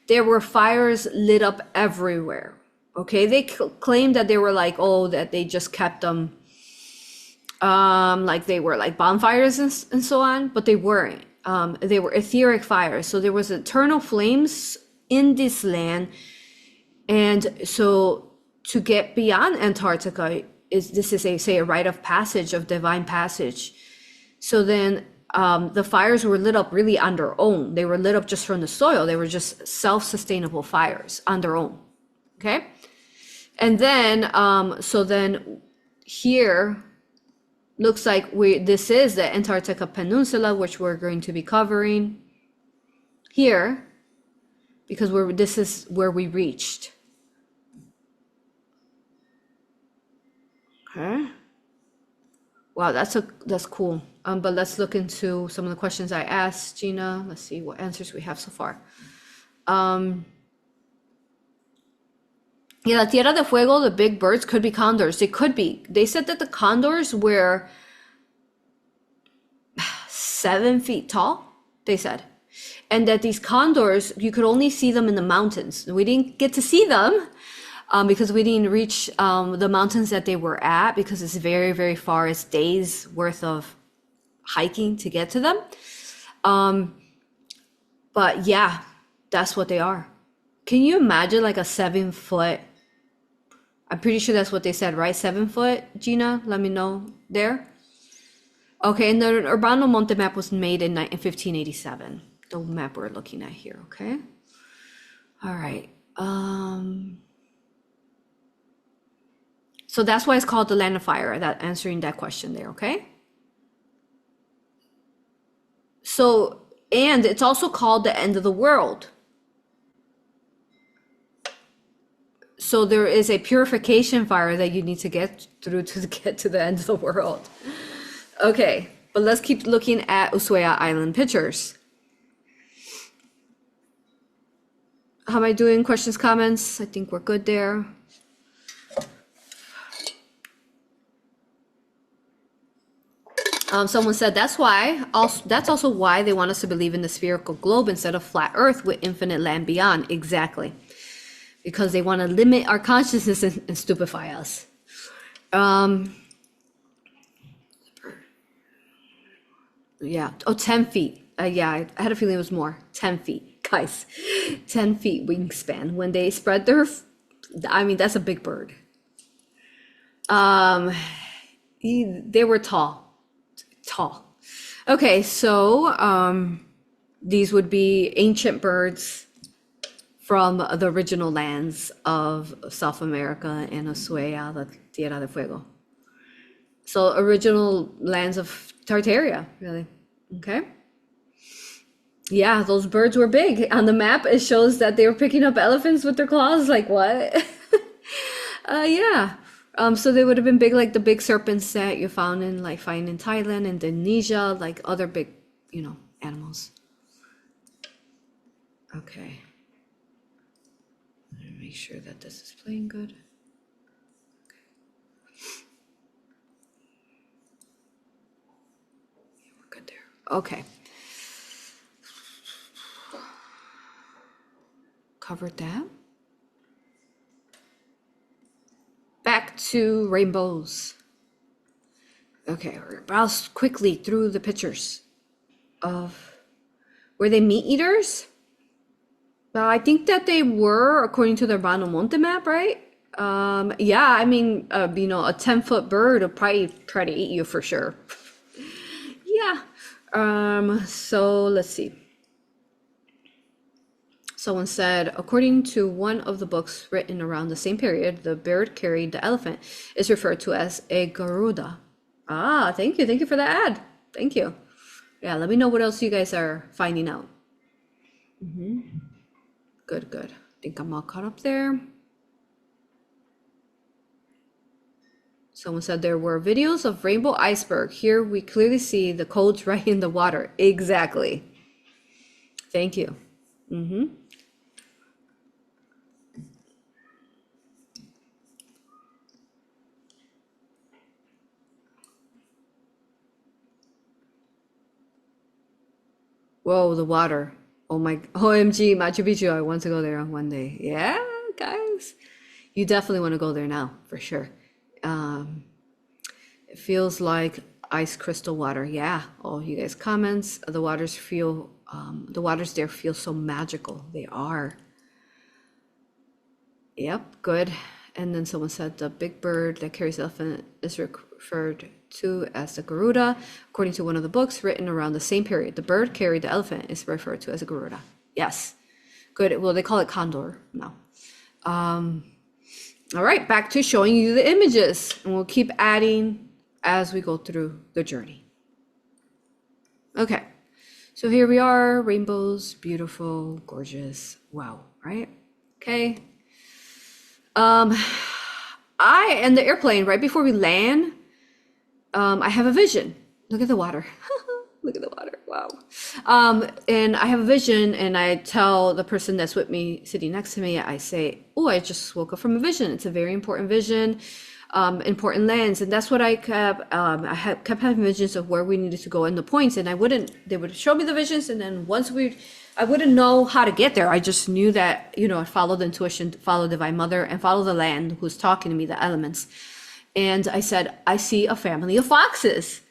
there were fires lit up everywhere. Okay, they claimed that they were like, oh, that they just kept them like they were like bonfires and so on, but they weren't. They were etheric fires. So there was eternal flames in this land. And so to get beyond Antarctica, this is a rite of passage, of divine passage. So then the fires were lit up really on their own. They were lit up just from the soil. They were just self-sustainable fires on their own. Okay. And then, so then here looks like this is the Antarctica Peninsula, which we're going to be covering here, because this is where we reached. Okay. Wow, that's cool. But let's look into some of the questions I asked Gina. Let's see what answers we have so far. Yeah, la Tierra de Fuego, the big birds could be condors. They could be. They said that the condors were 7 feet tall, they said. And that these condors, you could only see them in the mountains. We didn't get to see them because we didn't reach the mountains that they were at, because it's very, very far. It's days worth of hiking to get to them. But yeah, that's what they are. Can you imagine like a 7 foot? I'm pretty sure that's what they said, right? 7 foot, Gina? Let me know there. Okay, and the Urbano Monte map was made in 1587. The map we're looking at here, okay? All right. So that's why it's called the Land of Fire, that answering that question there, okay? So, and it's also called the end of the world. So there is a purification fire that you need to get through to get to the end of the world. Okay, but let's keep looking at Ushuaia Island pictures. How am I doing? Questions, comments? I think we're good there. Someone said that's also why they want us to believe in the spherical globe instead of flat Earth with infinite land beyond. Exactly, because they want to limit our consciousness and stupefy us. Yeah. Oh, 10 feet. Yeah, I had a feeling it was more. 10 feet, guys. 10 feet wingspan. When they spread their, I mean, that's a big bird. They were tall. Tall. Okay, so these would be ancient birds from the original lands of South America and Ushuaia, the Tierra del Fuego. So original lands of Tartaria, really. Okay. Yeah, those birds were big. On the map, it shows that they were picking up elephants with their claws. Like what? Yeah. So they would have been big, like the big serpents that you find in Thailand, Indonesia, like other big, animals. Okay. Let me make sure that this is playing good. Yeah, we're good there. Okay. Covered that. Back to rainbows. Okay, we're browse quickly through the pictures of, were they meat eaters? Well, I think that they were, according to the Urbano Monte map, right? Yeah, I mean, a 10-foot bird will probably try to eat you for sure. Yeah. So let's see. Someone said, according to one of the books written around the same period, the bird carried the elephant is referred to as a Garuda. Ah, thank you. Thank you for the ad. Thank you. Yeah, let me know what else you guys are finding out. Good, good. I think I'm all caught up there. Someone said there were videos of rainbow iceberg. Here we clearly see the codes right in the water. Exactly. Thank you. Whoa, the water. Oh my, OMG, Machu Picchu. I want to go there on one day. Yeah, guys. You definitely want to go there now, for sure. It feels like ice crystal water. Yeah. Oh, you guys' comments. The waters there feel so magical. They are. Yep, good. And then someone said the big bird that carries elephant is referred to as the Garuda. According to one of the books written around the same period, the bird carried the elephant is referred to as a Garuda. Yes, good. Well, they call it condor now. All right, back to showing you the images, and we'll keep adding as we go through the journey. Okay, so here we are, rainbows, beautiful, gorgeous. Wow, right? Okay. In the airplane, right before we land, I have a vision. Look at the water. Look at the water. Wow. And I have a vision, and I tell the person that's with me, sitting next to me, I say, oh, I just woke up from a vision. It's a very important vision, important lands. And that's what I kept, kept having visions of where we needed to go and the points. And they would show me the visions. And then I wouldn't know how to get there. I just knew that, I follow the intuition, follow Divine Mother, and follow the land who's talking to me, the elements. And I said, I see a family of foxes.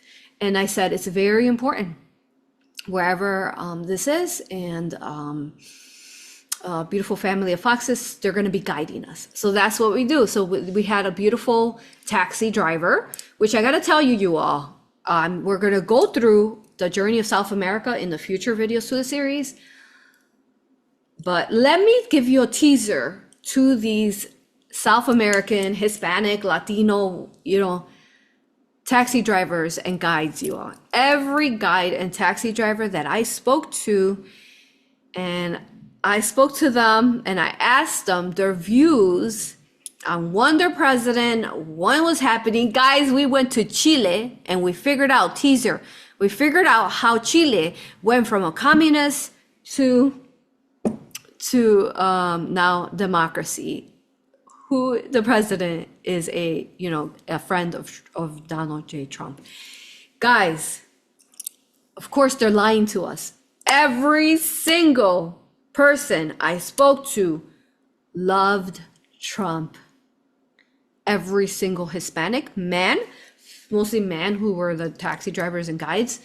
And I said, it's very important wherever this is. And a beautiful family of foxes, they're going to be guiding us. So that's what we do. So we had a beautiful taxi driver, which I got to tell you all, we're going to go through the journey of South America in the future videos to the series. But let me give you a teaser to these South American, Hispanic, Latino, taxi drivers and guides, you all. Every guide and taxi driver that I spoke to, and I spoke to them and I asked them their views on one, their president, one was happening. Guys, we went to Chile and we figured out, teaser, we figured out how Chile went from a communist to now democracy. Who the president is a friend of Donald J. Trump. Guys, of course they're lying to us. Every single person I spoke to loved Trump. Every single Hispanic man, mostly men who were the taxi drivers and guides,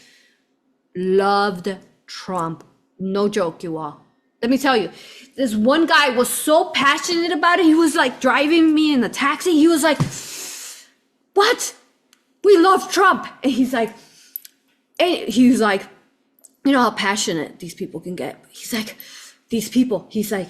loved Trump. No joke, you all. Let me tell you, this one guy was so passionate about it. He was like driving me in the taxi. He was like, what? We love Trump. And he's like, you know how passionate these people can get. He's like, these people, he's like,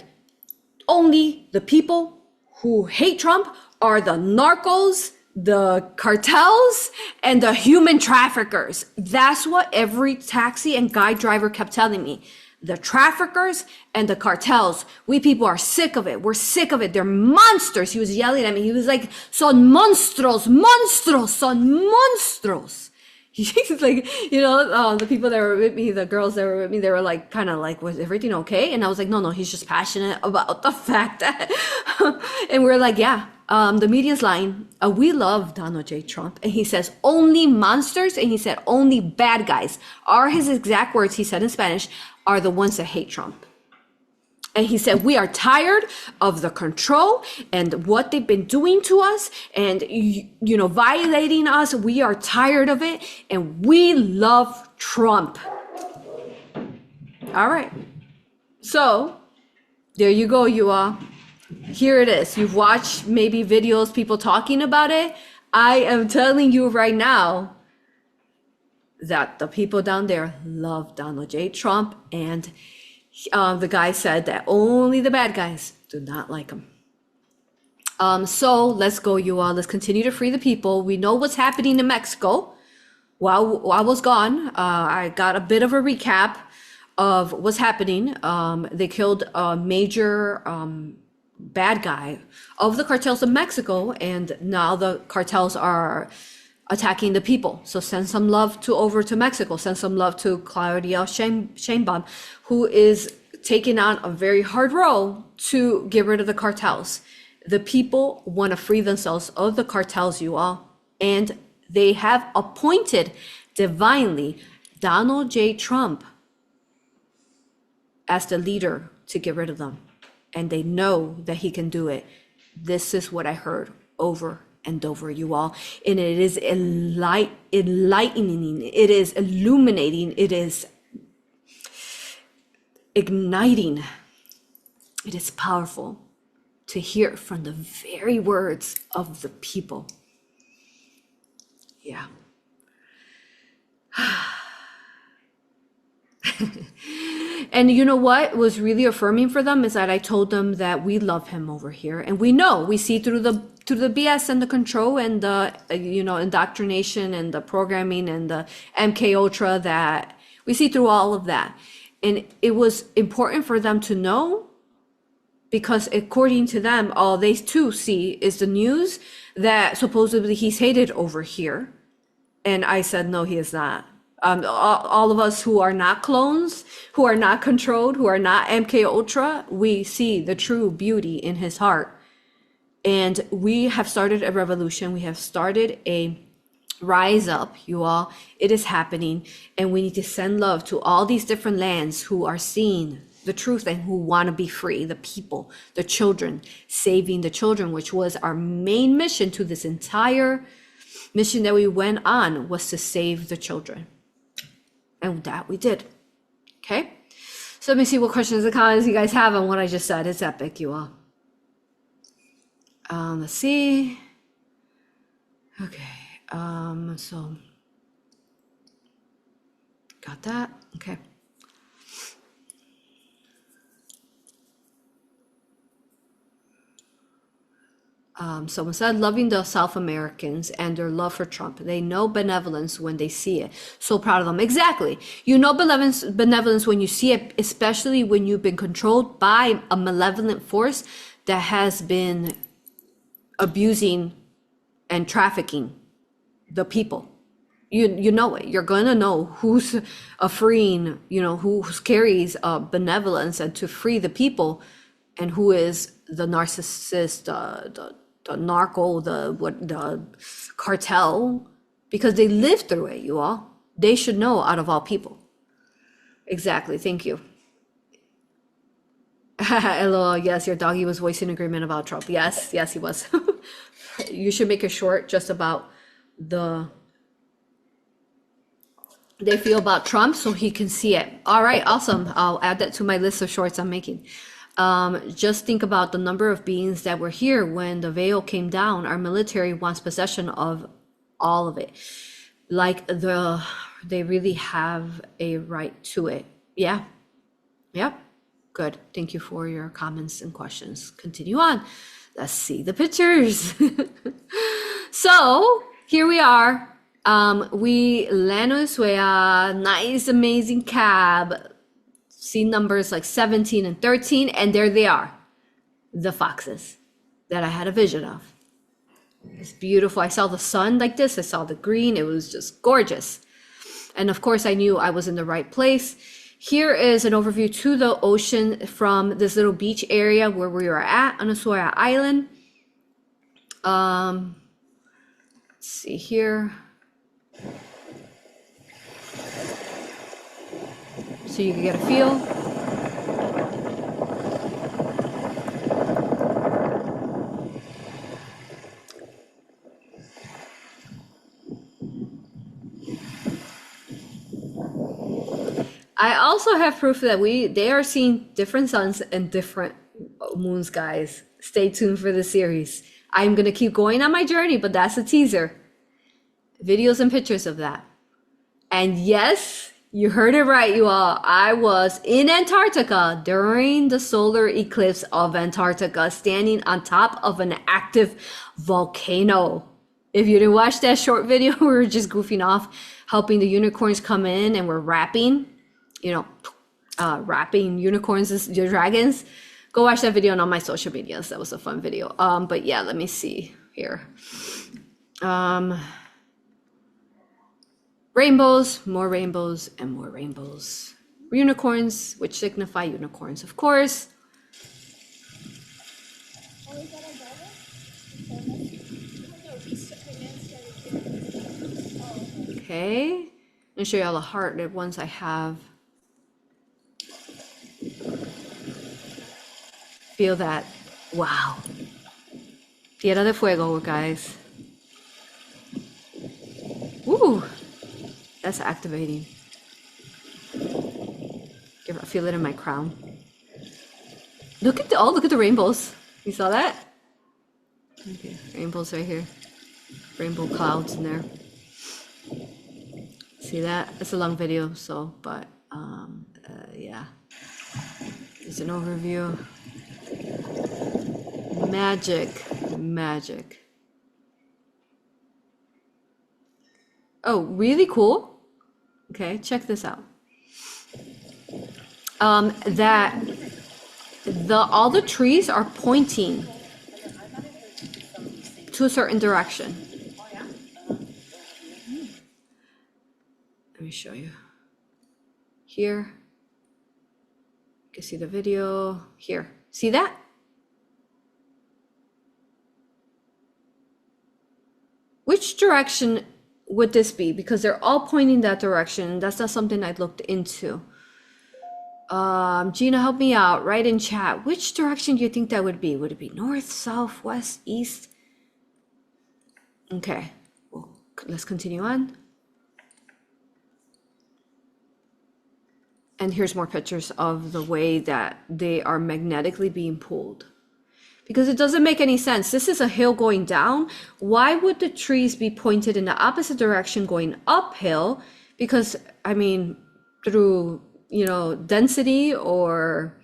only the people who hate Trump are the narcos, the cartels, and the human traffickers. That's what every taxi and guide driver kept telling me. The traffickers and the cartels. We people are sick of it. We're sick of it. They're monsters. He was yelling at me. He was like, son monstruos, monstruos, son monstruos. He's like, you know, the people that were with me, the girls that were with me, they were like, kind of like, was everything okay? And I was like, no, he's just passionate about the fact that, and we're like, yeah, the media's lying. We love Donald J. Trump. And he says only monsters. And he said only bad guys are his exact words. He said in Spanish, are the ones that hate Trump. And he said, we are tired of the control and what they've been doing to us and, you know, violating us. We are tired of it. And we love Trump. All right. So there you go, you all. Here it is. You've watched maybe videos, people talking about it. I am telling you right now that the people down there love Donald J. Trump, and the guy said that only the bad guys do not like him. So let's go, you all. Let's continue to free the people. We know what's happening in Mexico. While I was gone, I got a bit of a recap of what's happening. They killed a major bad guy of the cartels of Mexico, and now the cartels are attacking the people. So send some love over to Mexico. Send some love to Claudia Sheinbaum, who is taking on a very hard role to get rid of the cartels. The people want to free themselves of the cartels, you all, and they have appointed divinely Donald J. Trump as the leader to get rid of them. And they know that he can do it. This is what I heard over and over, you all. And it is enlightening. It is illuminating. It is igniting. It is powerful to hear from the very words of the people. Yeah. And you know what was really affirming for them is that I told them that we love him over here, and we see through the BS and the control and the indoctrination and the programming and the MK Ultra, that we see through all of that. And it was important for them to know, because according to them, all they too see is the news that supposedly he's hated over here. And I said, no, he is not. All of us who are not clones, who are not controlled, who are not MK Ultra, we see the true beauty in his heart. And we have started a revolution. We have started a rise up, you all. It is happening. And we need to send love to all these different lands who are seeing the truth and who want to be free, the people, the children, saving the children, which was our main mission to this entire mission that we went on, was to save the children. And that we did. Okay. So let me see what questions and comments you guys have on what I just said. It's epic, you all. Let's see. Okay. So got that. Okay. Someone said, loving the South Americans and their love for Trump. They know benevolence when they see it. So proud of them. Exactly. You know benevolence when you see it, especially when you've been controlled by a malevolent force that has been abusing and trafficking the people. You know it. You're going to know who's freeing, who carries benevolence and to free the people, and who is the narcissist, the narco, the cartel, because they lived through it, you all. They should know out of all people. Exactly. Thank you. LOL. Yes, your doggy was voicing agreement about Trump. Yes, yes, he was. You should make a short just about they feel about Trump so he can see it. All right, awesome. I'll add that to my list of shorts I'm making. Just think about the number of beings that were here when the veil came down. Our military wants possession of all of it. Like they really have a right to it. Yeah. Yep. Good. Thank you for your comments and questions. Continue on. Let's see the pictures. So here we are. We land on Ushuaia, nice, amazing cab. See numbers like 17 and 13, and there they are, the foxes that I had a vision of. It's beautiful. I saw the sun like this. I saw the green. It was just gorgeous. And of course, I knew I was in the right place. Here is an overview to the ocean from this little beach area where we were at on Ushuaia Island. Let's see here. So you can get a feel. I also have proof that they are seeing different suns and different moons, guys. Stay tuned for the series. I'm gonna keep going on my journey, but that's a teaser. Videos and pictures of that. And yes, you heard it right, you all. I was in Antarctica during the solar eclipse of Antarctica, standing on top of an active volcano. If you didn't watch that short video, we were just goofing off, helping the unicorns come in, and we're rapping, rapping unicorns as dragons. Go watch that video on all my social medias. That was a fun video. But yeah, let me see here. Rainbows, and more rainbows. Unicorns, which signify unicorns, of course. Okay, I'll show you all the heart ones I have. Feel that. Wow. Tierra de Fuego, guys. Ooh. That's activating. Feel it in my crown. Look at the rainbows. You saw that? Okay, rainbows right here. Rainbow clouds in there. See that? It's a long video, so but yeah. It's an overview. Magic. Oh, really cool. Okay, check this out. That all the trees are pointing to a certain direction. Let me show you. Here. You can see the video. Here. See that? Which direction would this be? Because they're all pointing that direction. That's not something I'd looked into. Gina, help me out. Write in chat. Which direction do you think that would be? Would it be north, south, west, east? Okay. Well, let's continue on. And here's more pictures of the way that they are magnetically being pulled. Because it doesn't make any sense. This is a hill going down. Why would the trees be pointed in the opposite direction going uphill? Because, I mean, through, density or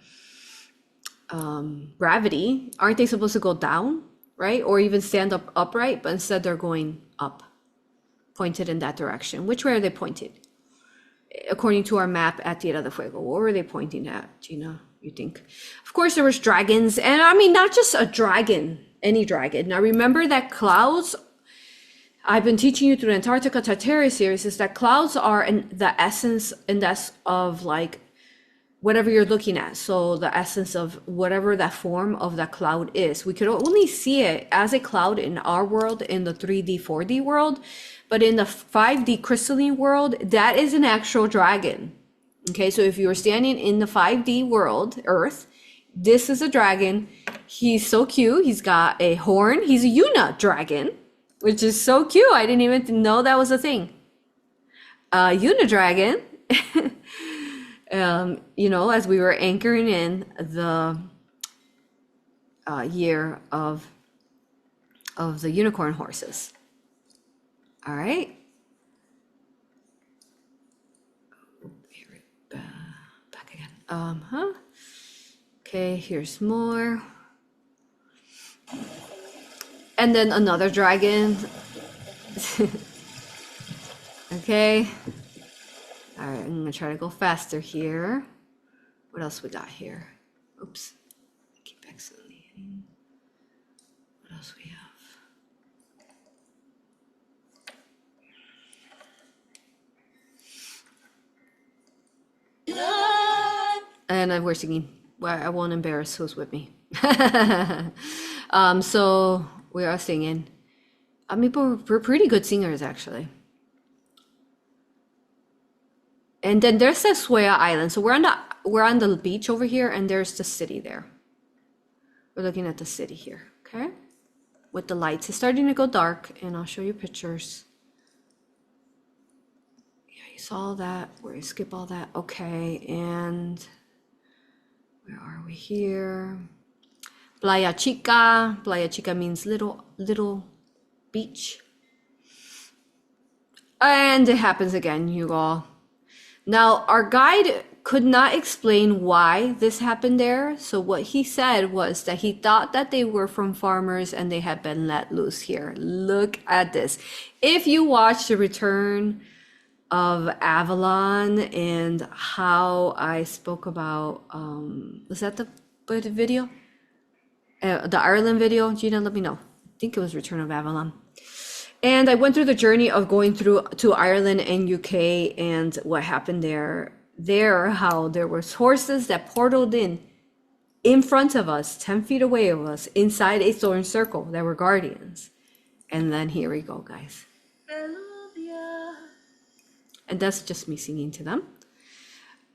gravity, aren't they supposed to go down, right? Or even stand up upright, but instead they're going up, pointed in that direction. Which way are they pointed? According to our map at Tierra de Fuego, what were they pointing at, Gina? You think? Of course, there was dragons, and I mean, not just a dragon, any dragon. Now, remember that clouds, I've been teaching you through the Antarctica Tartaria series, is that clouds are the essence and that's of like whatever you're looking at. So the essence of whatever that form of that cloud is. We could only see it as a cloud in our world, in the 3D, 4D world, but in the 5D crystalline world, that is an actual dragon. Okay, so if you were standing in the 5D world, Earth, this is a dragon. He's so cute. He's got a horn. He's a Yuna dragon, which is so cute. I didn't even know that was a thing. Yuna dragon. You know, as we were anchoring in the year of the unicorn horses. All right. Here, back again. Okay, here's more. And then another dragon. Okay. All right, I'm gonna try to go faster here. What else we got here? Oops, I keep accidentally hitting. What else we have? And we're singing. Well, I won't embarrass who's with me. So we are singing. I mean, we're pretty good singers, actually. And then there's the Suea Island. So we're on the beach over here, and there's the city there. We're looking at the city here, okay? With the lights. It's starting to go dark, and I'll show you pictures. Yeah, you saw that. We're skip all that. Okay, and where are we here? Playa Chica. Playa Chica means little beach. And it happens again, you all. Now, our guide could not explain why this happened there. So what he said was that he thought that they were from farmers and they had been let loose here. Look at this. If you watch The Return of Avalon and how I spoke about, was that the video? The Ireland video? Gina, let me know. I think it was Return of Avalon. And I went through the journey of going through to Ireland and UK and what happened there. How there was horses that portaled in front of us, 10 feet away of us, inside a thorn circle that were guardians. And then here we go, guys. And that's just me singing to them.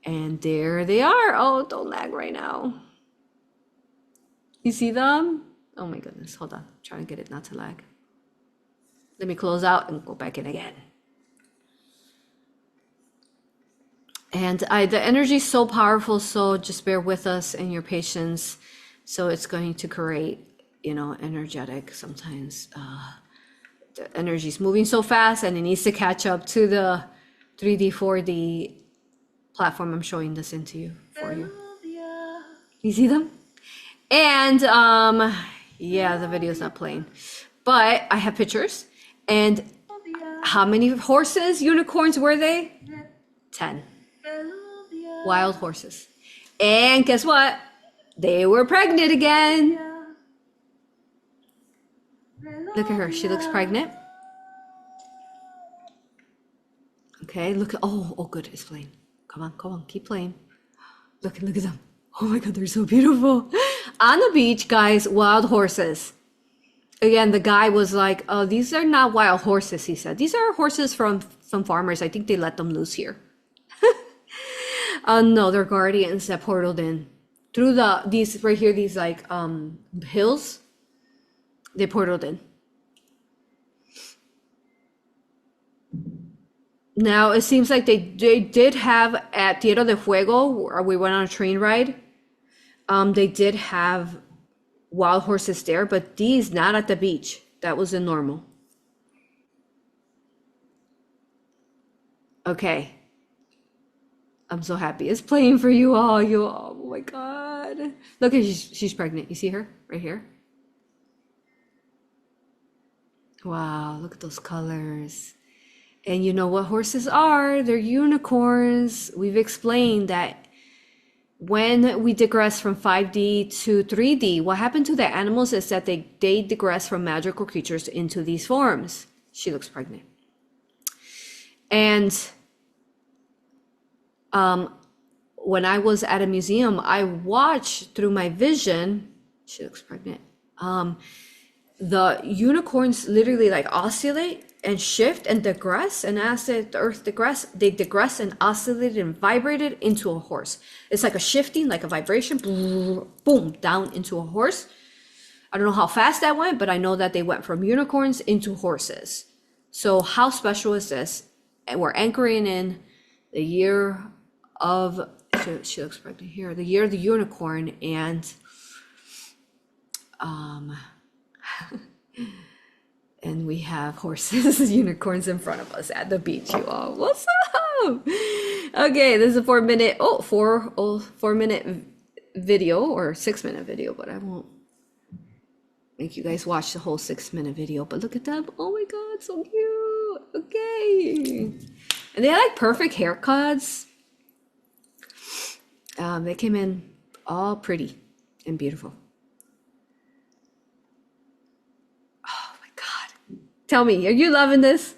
And there they are. Oh, don't lag right now. You see them? Oh my goodness, hold on. I'm trying to get it not to lag. Let me close out and go back in again. And the energy is so powerful, so just bear with us and your patience. So it's going to create, you know, energetic. Sometimes the energy is moving so fast and it needs to catch up to the 3D, 4D platform I'm showing this into you for you. You see them? And yeah, the video is not playing, but I have pictures. And how many horses, unicorns were they? 10. Wild horses. And guess what? They were pregnant again. Look at her. She looks pregnant. Okay, look at, oh, good, it's playing. Come on, keep playing. Look at them. Oh my God, they're so beautiful. On the beach, guys, wild horses. Again, the guy was like, oh, these are not wild horses, he said. These are horses from some farmers. I think they let them loose here. No, they're guardians that portaled in. Through these right here, these like hills, they portaled in. Now, it seems like they did have at Tierra de Fuego, where we went on a train ride, they did have wild horses there, but these not at the beach. That was the normal. Okay. I'm so happy it's playing for you all. Oh my God. Look at she's pregnant. You see her right here? Wow, look at those colors. And you know what horses are? They're unicorns. We've explained that when we digress from 5D to 3D, what happened to the animals is that they digress from magical creatures into these forms. She looks pregnant. And when I was at a museum, I watched through my vision, she looks pregnant, the unicorns literally like oscillate and shift and digress, and as the earth digress, they digress and oscillated and vibrated into a horse. It's like a shifting, like a vibration, boom, down into a horse. I don't know how fast that went, but I know that they went from unicorns into horses. So how special is this? And we're anchoring in the year of, she looks pregnant here, the year of the unicorn, and and we have horses, unicorns in front of us at the beach, you all. What's up? Okay, this is a 4 minute, 4 minute video, or 6 minute video, but I won't make you guys watch the whole 6 minute video. But look at them. Oh my God, so cute. Okay. And they had like perfect haircuts. They came in all pretty and beautiful. Tell me, are you loving this?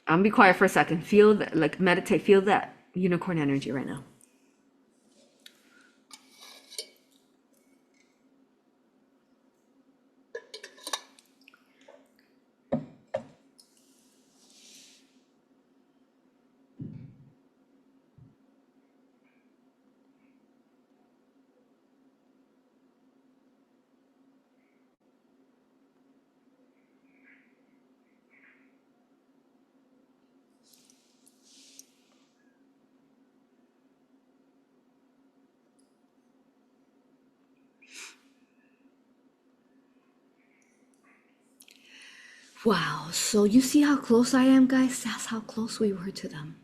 I'm gonna be quiet for a second. Feel that, like meditate, feel that unicorn energy right now. Wow, so you see how close I am, guys? That's how close we were to them.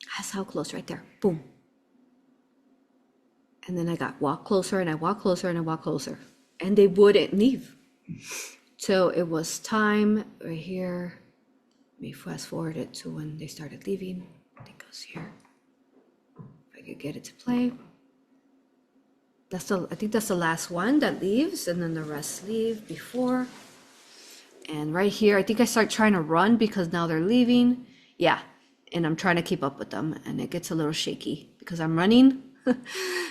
That's how close, right there. Boom. And then I got walk closer, and I walk closer, and I walk closer. And they wouldn't leave. So it was time right here. Let me fast forward it to when they started leaving. I think it was here. If I could get it to play. I think that's the last one that leaves, and then the rest leave before. And right here, I think I start trying to run because now they're leaving. Yeah, and I'm trying to keep up with them, and it gets a little shaky because I'm running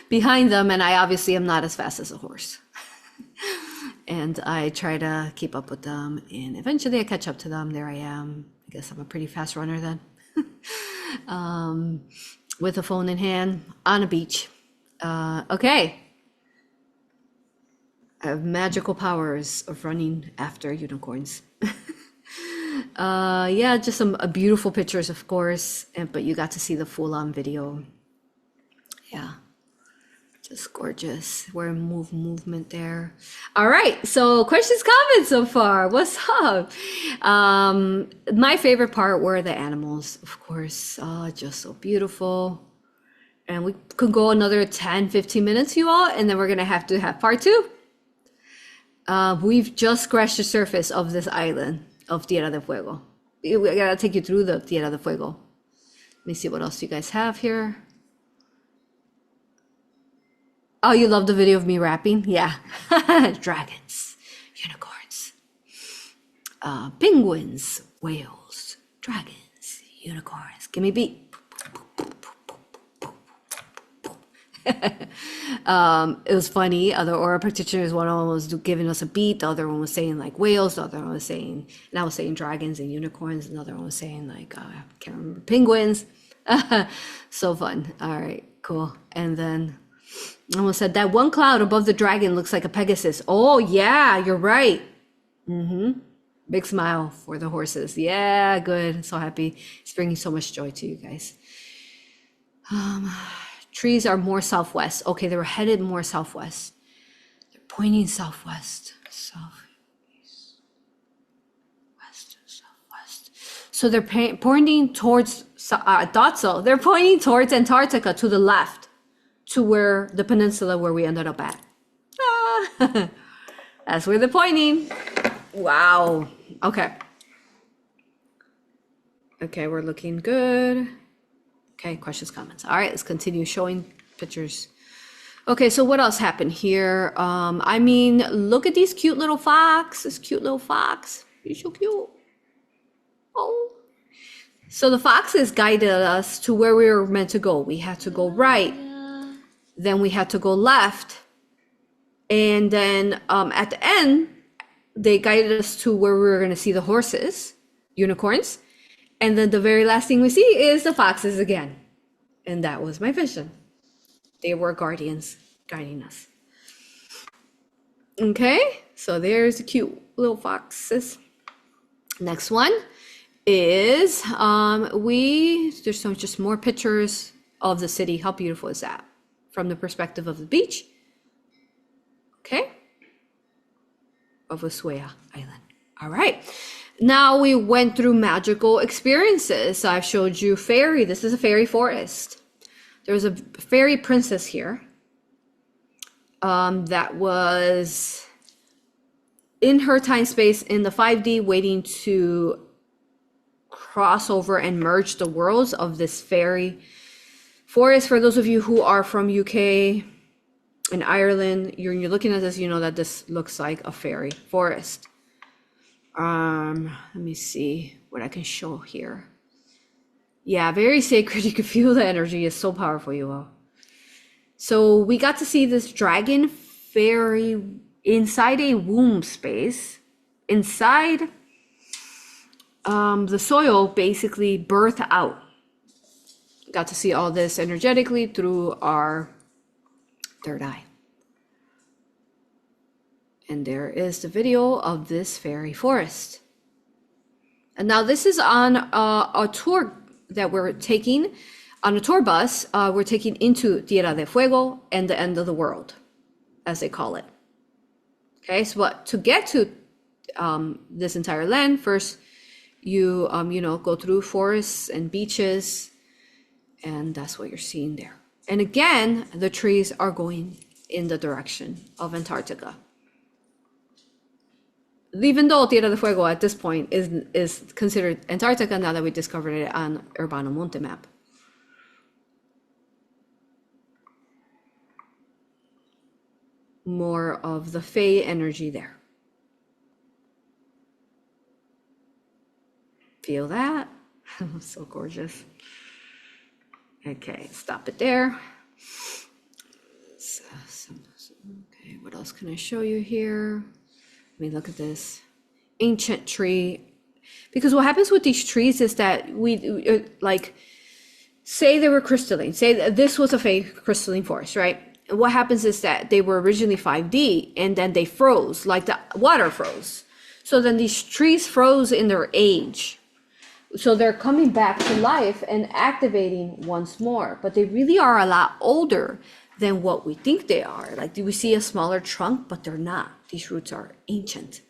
behind them, and I obviously am not as fast as a horse. And I try to keep up with them, and eventually I catch up to them. There I am. I guess I'm a pretty fast runner then. With a phone in hand on a beach. Okay. I have magical powers of running after unicorns. Yeah, just some beautiful pictures, of course, but you got to see the full-on video. Yeah, just gorgeous. We're in movement there. All right, so questions, comments so far. What's up? My favorite part were the animals, of course. Oh, just so beautiful. And we could go another 10, 15 minutes, you all, and then we're gonna have to have part 2. We've just scratched the surface of this island of Tierra del Fuego. We gotta take you through the Tierra del Fuego. Let me see what else you guys have here. Oh, you love the video of me rapping? Yeah. Dragons, unicorns, penguins, whales, dragons, unicorns. Give me a beat. It was funny. Other aura practitioners, one of them was giving us a beat, the other one was saying like whales, the other one was saying, and I was saying dragons and unicorns, and the other one was saying like I can't remember, penguins. So fun. All right, cool. And then I almost said that one cloud above the dragon looks like a Pegasus. Oh yeah, you're right. Big smile for the horses. Yeah, good. So happy. It's bringing so much joy to you guys. Trees are more southwest. Okay, they were headed more southwest. They're pointing southwest. Southeast, west, southwest. So they're pointing towards, I thought so. They're pointing towards Antarctica to the left, to where the peninsula where we ended up at. Ah, that's where they're pointing. Wow. Okay. Okay, we're looking good. Okay, questions, comments. All right, let's continue showing pictures. Okay, so what else happened here? I mean, look at these cute little fox. This cute little fox. He's so cute. Oh, So the foxes guided us to where we were meant to go. We had to go right, then we had to go left, and then at the end, they guided us to where we were going to see the horses, unicorns, and then the very last thing we see is the foxes again. And that was my vision. They were guardians guiding us. Okay, so there's the cute little foxes. Next one is there's some just more pictures of the city. How beautiful is that from the perspective of the beach? Okay, of Ushuaia Island. All right, now we went through magical experiences. I've showed you fairy. This is a fairy forest. There's a fairy princess here that was in her time space in the 5D waiting to cross over and merge the worlds of this fairy forest. For those of you who are from UK and Ireland, you're looking at this, you know that this looks like a fairy forest. Let me see what I can show here. Yeah, very sacred. You can feel the energy. It's so powerful, you all. So we got to see this dragon fairy inside a womb space, inside the soil, basically birth out. Got to see all this energetically through our third eye. And there is the video of this fairy forest. And now this is on a tour that we're taking, on a tour bus. We're taking into Tierra de Fuego and the end of the world, as they call it. Okay, so but to get to this entire land, first you go through forests and beaches, and that's what you're seeing there. And again, the trees are going in the direction of Antarctica. Even though Tierra de Fuego at this point is considered Antarctica now that we discovered it on Urbano Monte map. More of the Fae energy there. Feel that? So gorgeous. Okay, stop it there. Okay, what else can I show you here? I mean, look at this ancient tree. Because what happens with these trees is that we like, say they were crystalline, say that this was a fake crystalline forest, right? And what happens is that they were originally 5D and then they froze, like the water froze. So then these trees froze in their age. So they're coming back to life and activating once more, but they really are a lot older than what we think they are. Like, do we see a smaller trunk? But they're not. These roots are ancient.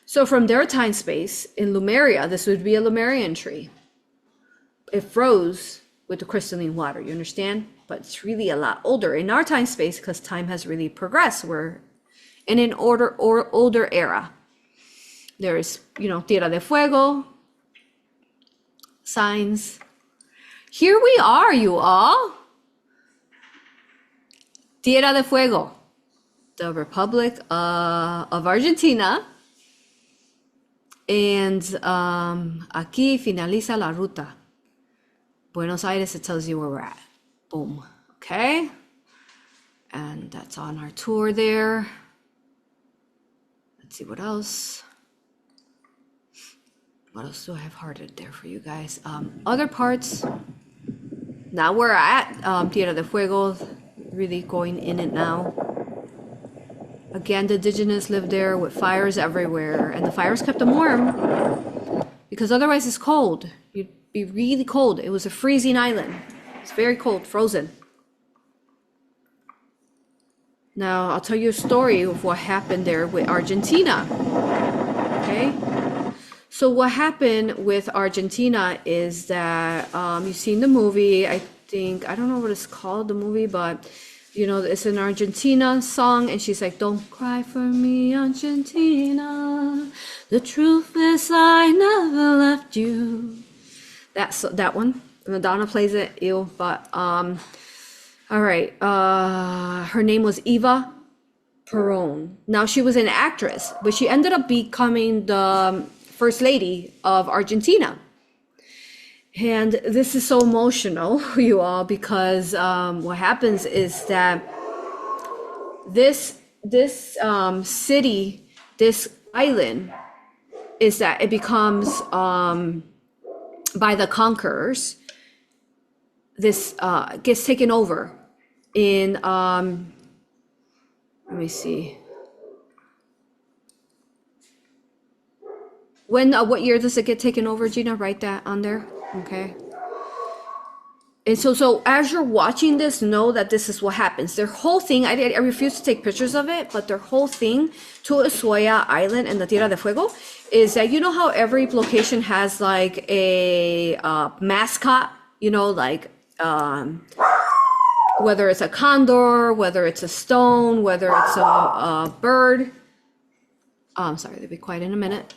So from their time space in Lemuria, this would be a Lemurian tree. It froze with the crystalline water, you understand? But it's really a lot older in our time space because time has really progressed. We're in an older era. There's, Tierra de Fuego, signs. Here we are, you all. Tierra de Fuego, the Republic of Argentina. And aquí finaliza la ruta. Buenos Aires, it tells you where we're at. Boom. Okay. And that's on our tour there. Let's see what else. What else do I have hearted there for you guys? Other parts. Now we're at Tierra de Fuego, really going in it now. Again, the indigenous lived there with fires everywhere, and the fires kept them warm because otherwise it's cold. You'd be really cold. It was a freezing island. It's very cold, frozen. Now I'll tell you a story of what happened there with Argentina. Okay. So what happened with Argentina is that you've seen the movie. I don't know what it's called, the movie, but it's an Argentina song, and she's like, "Don't cry for me, Argentina. The truth is I never left you." That's that one. Madonna plays it. Ew. But all right. Her name was Eva Perón. Now she was an actress, but she ended up becoming the first lady of Argentina. And this is so emotional, you all, because what happens is that this city, this island, is that it becomes by the conquerors. This gets taken over in let me see. When what year does it get taken over, Gina? Write that on there. Okay. And so as you're watching this, know that this is what happens. Their whole thing, I refuse to take pictures of it, but their whole thing to Ushuaia Island and the Tierra de Fuego is that, you know how every location has like a mascot, you know, like whether it's a condor, whether it's a stone, whether it's a bird. I'm sorry, they'll be quiet in a minute.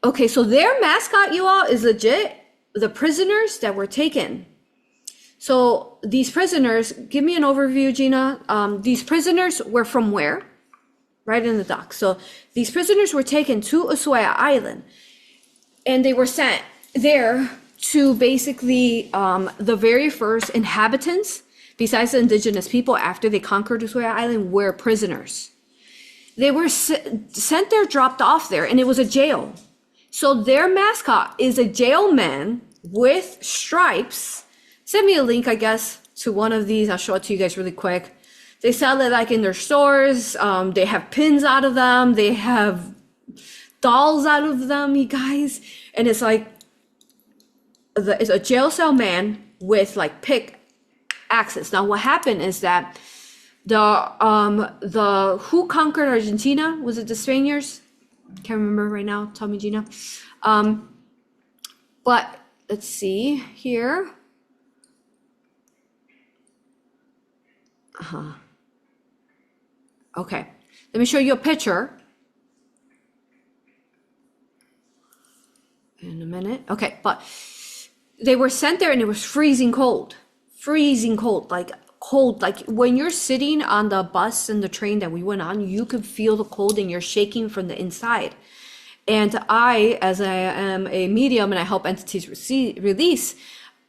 Okay, so their mascot, you all, is legit the prisoners that were taken. So these prisoners, give me an overview, Gina. These prisoners were from where? Right in the dock. So these prisoners were taken to Ushuaia Island, and they were sent there to basically the very first inhabitants, besides the indigenous people, after they conquered Ushuaia Island, were prisoners. They were sent there, dropped off there, and it was a jail. So their mascot is a jail man with stripes. Send me a link, I guess, to one of these. I'll show it to you guys really quick. They sell it like in their stores. They have pins out of them. They have dolls out of them, you guys. And it's like, it's a jail cell man with like pickaxes. Now what happened is that the who conquered Argentina? Was it the Spaniards? Can't remember right now. Tell me, Gina. But let's see here. Okay, let me show you a picture in a minute. Okay, but they were sent there and it was freezing cold, like cold. Like when you're sitting on the bus and the train that we went on, you could feel the cold and you're shaking from the inside. And I, as I am a medium and I help entities release,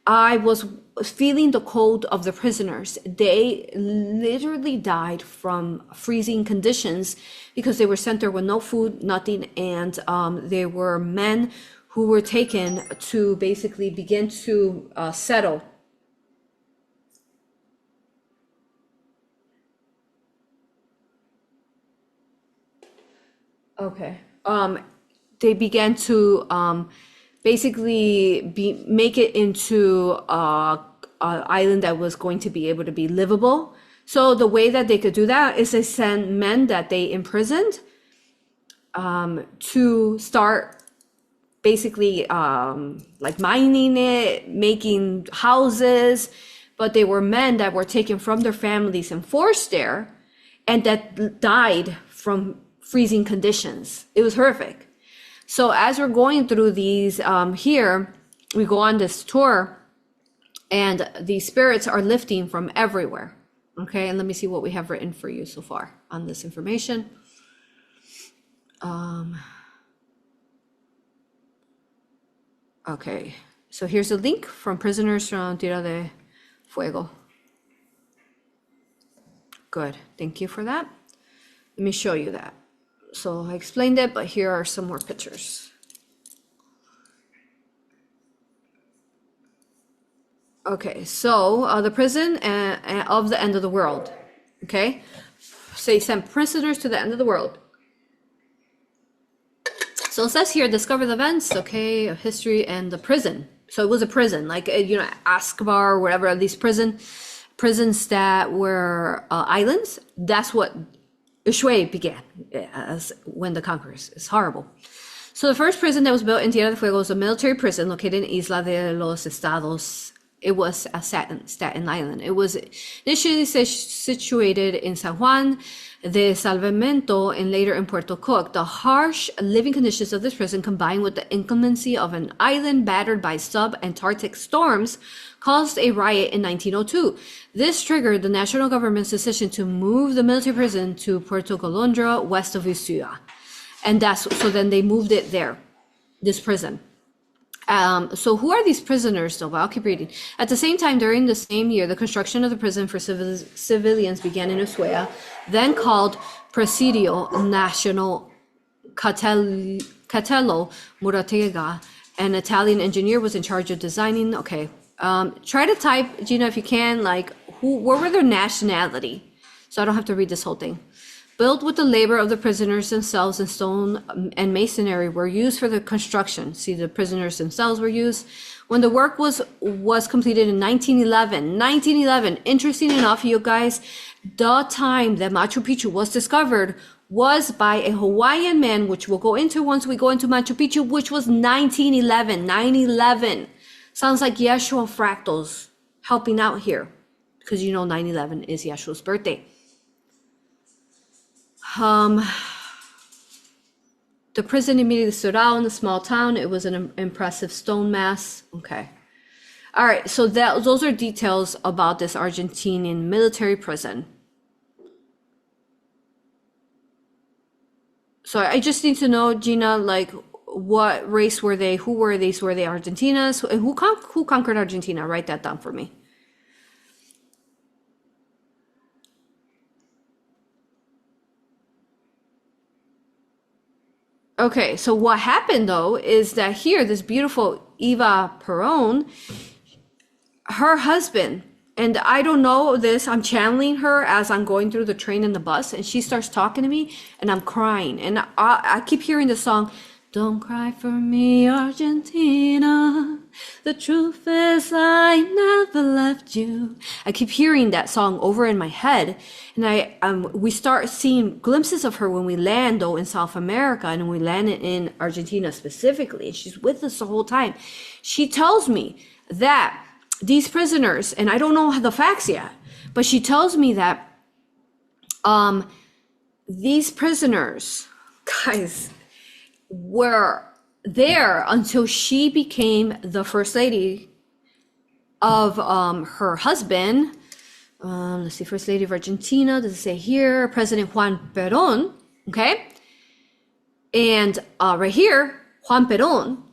I was feeling the cold of the prisoners. They literally died from freezing conditions because they were sent there with no food, nothing. And they were men who were taken to basically begin to settle. Okay. They began to basically make it into a island that was going to be able to be livable. So the way that they could do that is they sent men that they imprisoned to start basically like mining it, making houses, but they were men that were taken from their families and forced there and that died from freezing conditions. It was horrific. So as we're going through these here, we go on this tour and these spirits are lifting from everywhere. Okay, and let me see what we have written for you so far on this information. Okay, so here's a link from prisoners from Tierra de Fuego. Good, thank you for that. Let me show you that. So I explained it, but here are some more pictures. Okay, so the prison of the end of the world. Okay, so they sent prisoners to the end of the world. So it says here, discover the events, okay, of history and the prison. So it was a prison, like, you know, Azkaban or whatever, these prisons that were islands. That's what A.U.R.A began as when the conquerors. It's horrible. So the first prison that was built in Tierra del Fuego was a military prison located in Isla de los Estados It was a Staten Island. It was initially situated in San Juan de Salvamento and later in Puerto Cook. The harsh living conditions of this prison, combined with the inclemency of an island battered by sub-Antarctic storms, caused a riot in 1902. This triggered the national government's decision to move the military prison to Puerto Golondra, west of Ushuaia. And so then they moved it there, this prison. So who are these prisoners though? Well, I'll keep reading. At the same time, during the same year, the construction of the prison for civilians began in Ushuaia, then called Presidio Nacional Catello Muratega. An Italian engineer was in charge of designing. Okay. Try to type, Gina, if you can, like, what were their nationality? So I don't have to read this whole thing. Built with the labor of the prisoners themselves, and stone and masonry were used for the construction. See, the prisoners themselves were used. When the work was completed in 1911, interesting enough, you guys, the time that Machu Picchu was discovered was by a Hawaiian man, which we'll go into once we go into Machu Picchu, which was 1911, 9/11. Sounds like Yeshua fractals helping out here, because you know 9/11 is Yeshua's birthday. The prison immediately stood out in the small town. It was an impressive stone mass. Okay. All right. So those are details about this Argentinian military prison. So I just need to know, Gina, like, what race were they? Who were these? Were they Argentinas? Who conquered Argentina? Write that down for me. Okay, so what happened though is that here, this beautiful Eva Perón, her husband, and I don't know this, I'm channeling her as I'm going through the train and the bus, and she starts talking to me, and I'm crying, and I keep hearing the song, "Don't cry for me, Argentina. The truth is I never left you." I keep hearing that song over in my head, and we start seeing glimpses of her when we land though in South America, and we landed in Argentina specifically. She's with us the whole time. She tells me that these prisoners, and I don't know the facts yet, but she tells me that these prisoners, guys, were there until she became the first lady of her husband. Let's see, first lady of Argentina, does it say here? President Juan Perón, okay? And right here, Juan Perón,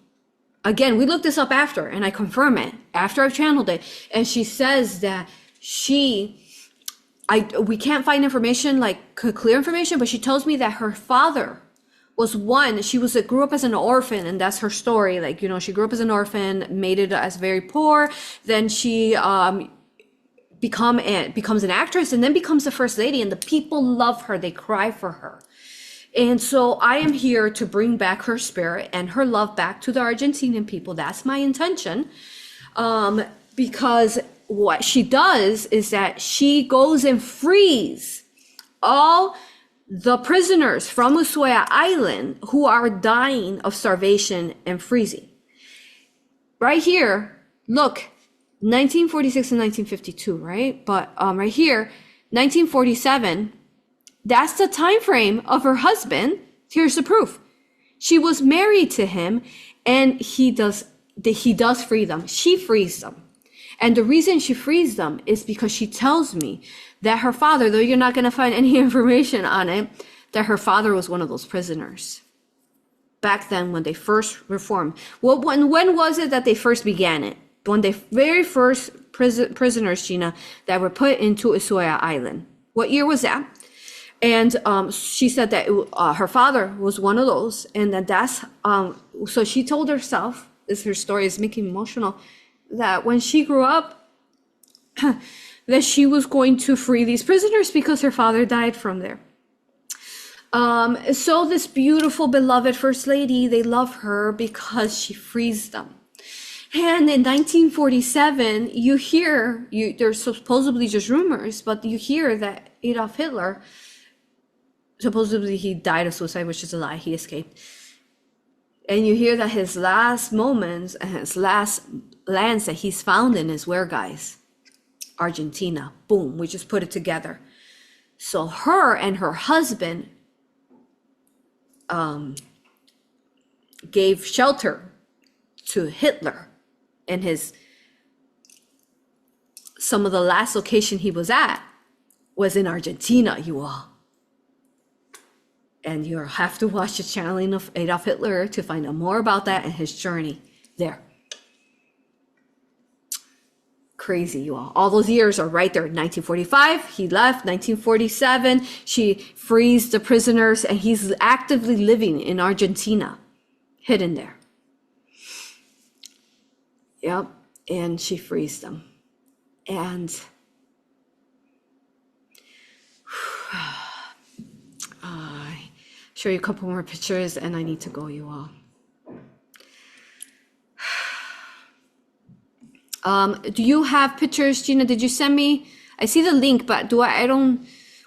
again, we looked this up after, and I confirm it, after I've channeled it, and she says that we can't find information, like clear information, but she tells me that her father was one, grew up as an orphan, and that's her story. Like, you know, she grew up as an orphan, made it as very poor. Then she becomes an actress, and then becomes the first lady, and the people love her. They cry for her. And so I am here to bring back her spirit and her love back to the Argentinian people. That's my intention. Because what she does is that she goes and frees all the prisoners from Ushuaia Island who are dying of starvation and freezing. Right here, look, 1946 and 1952, right? But right here, 1947, that's the time frame of her husband. Here's the proof. She was married to him, and he does free them. She frees them. And the reason she frees them is because she tells me that her father, though you're not going to find any information on it, that her father was one of those prisoners back then when they first reformed. Well, when was it that they first began it? When they very first prisoners, Gina, that were put into Ushuaia Island. What year was that? And she said that her father was one of those, and that's so she told herself, her story is making me emotional, that when she grew up, that she was going to free these prisoners because her father died from there. So this beautiful, beloved First Lady, they love her because she frees them. And in 1947, you hear, there's supposedly just rumors, but you hear that Adolf Hitler, supposedly he died of suicide, which is a lie, he escaped. And you hear that his last moments and his last lands that he's found in is where, guys? Argentina. Boom, we just put it together. So her and her husband gave shelter to Hitler in some of the last location he was at was in Argentina, you all. And you have to watch the channeling of Adolf Hitler to find out more about that and his journey there. Crazy, you all those years are right there. 1945 he left. 1947 she frees the prisoners, and he's actively living in Argentina, hidden there. Yep. And she frees them. And show you a couple more pictures, and I need to go, you all. Do you have pictures, Gina? Did you send me? I see the link, but I don't,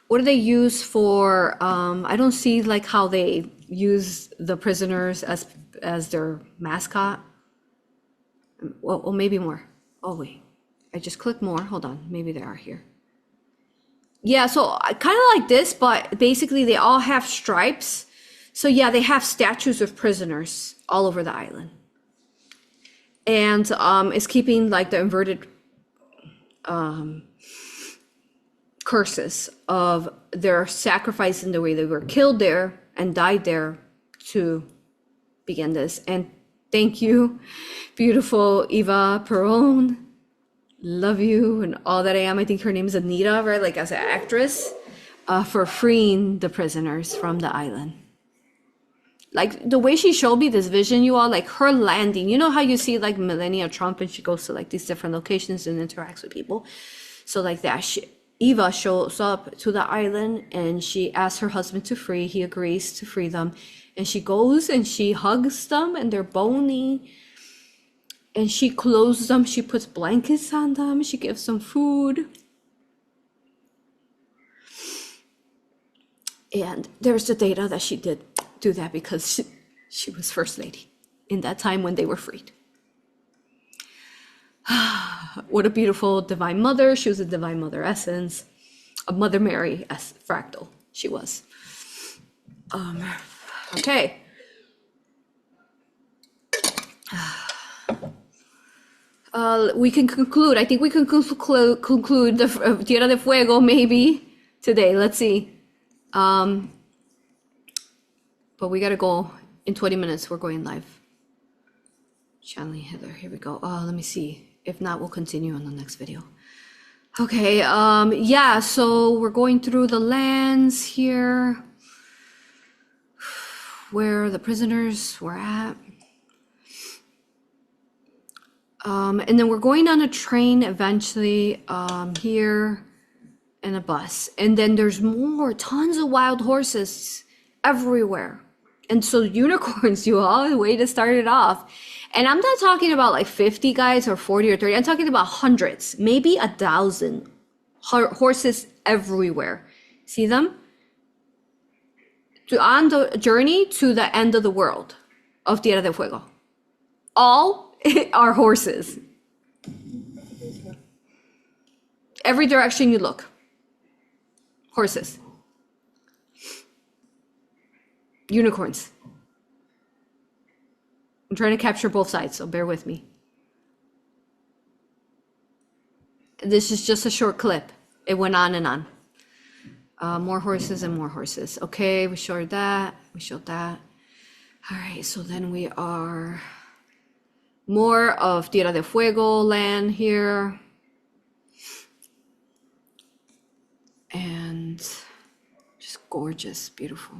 what do they use for, I don't see like how they use the prisoners as their mascot. Well, maybe more. Oh, wait, I just clicked more. Hold on, maybe they are here. Yeah, so kind of like this, but basically they all have stripes. So yeah, they have statues of prisoners all over the island. And it's keeping like the inverted curses of their sacrifice in the way they were killed there and died there to begin this. And thank you, beautiful Eva Perón. Love you and all that I am. I think her name is Anita, right? Like as an actress, for freeing the prisoners from the island. Like the way she showed me this vision, you all, like her landing, you know how you see like Melania Trump and she goes to like these different locations and interacts with people. So like that, Eva shows up to the island and she asks her husband to free. He agrees to free them. And she goes and she hugs them and they're bony. And she clothes them, she puts blankets on them, she gives them food. And there's the data that she did do that because she was First Lady in that time when they were freed. What a beautiful Divine Mother. She was a Divine Mother essence. A Mother Mary fractal, she was. Okay. We can conclude. I think we can conclude the Tierra de Fuego maybe today. Let's see. But we gotta go in 20 minutes. We're going live. Channeling Hitler. Here we go. Let me see. If not, we'll continue on the next video. Okay. Yeah. So we're going through the lands here, where the prisoners were at. And then we're going on a train eventually, here, and a bus. And then there's tons of wild horses everywhere. And so unicorns, you all, the way to start it off. And I'm not talking about like 50 guys or 40 or 30. I'm talking about hundreds, maybe 1,000 horses everywhere. See them? On the journey to the end of the world of Tierra del Fuego. All are horses. Every direction you look. Horses. Unicorns. I'm trying to capture both sides, so bear with me. This is just a short clip. It went on and on. More horses and more horses. Okay, we showed that. We showed that. All right, so then we are more of Tierra del Fuego land here. And just gorgeous, beautiful.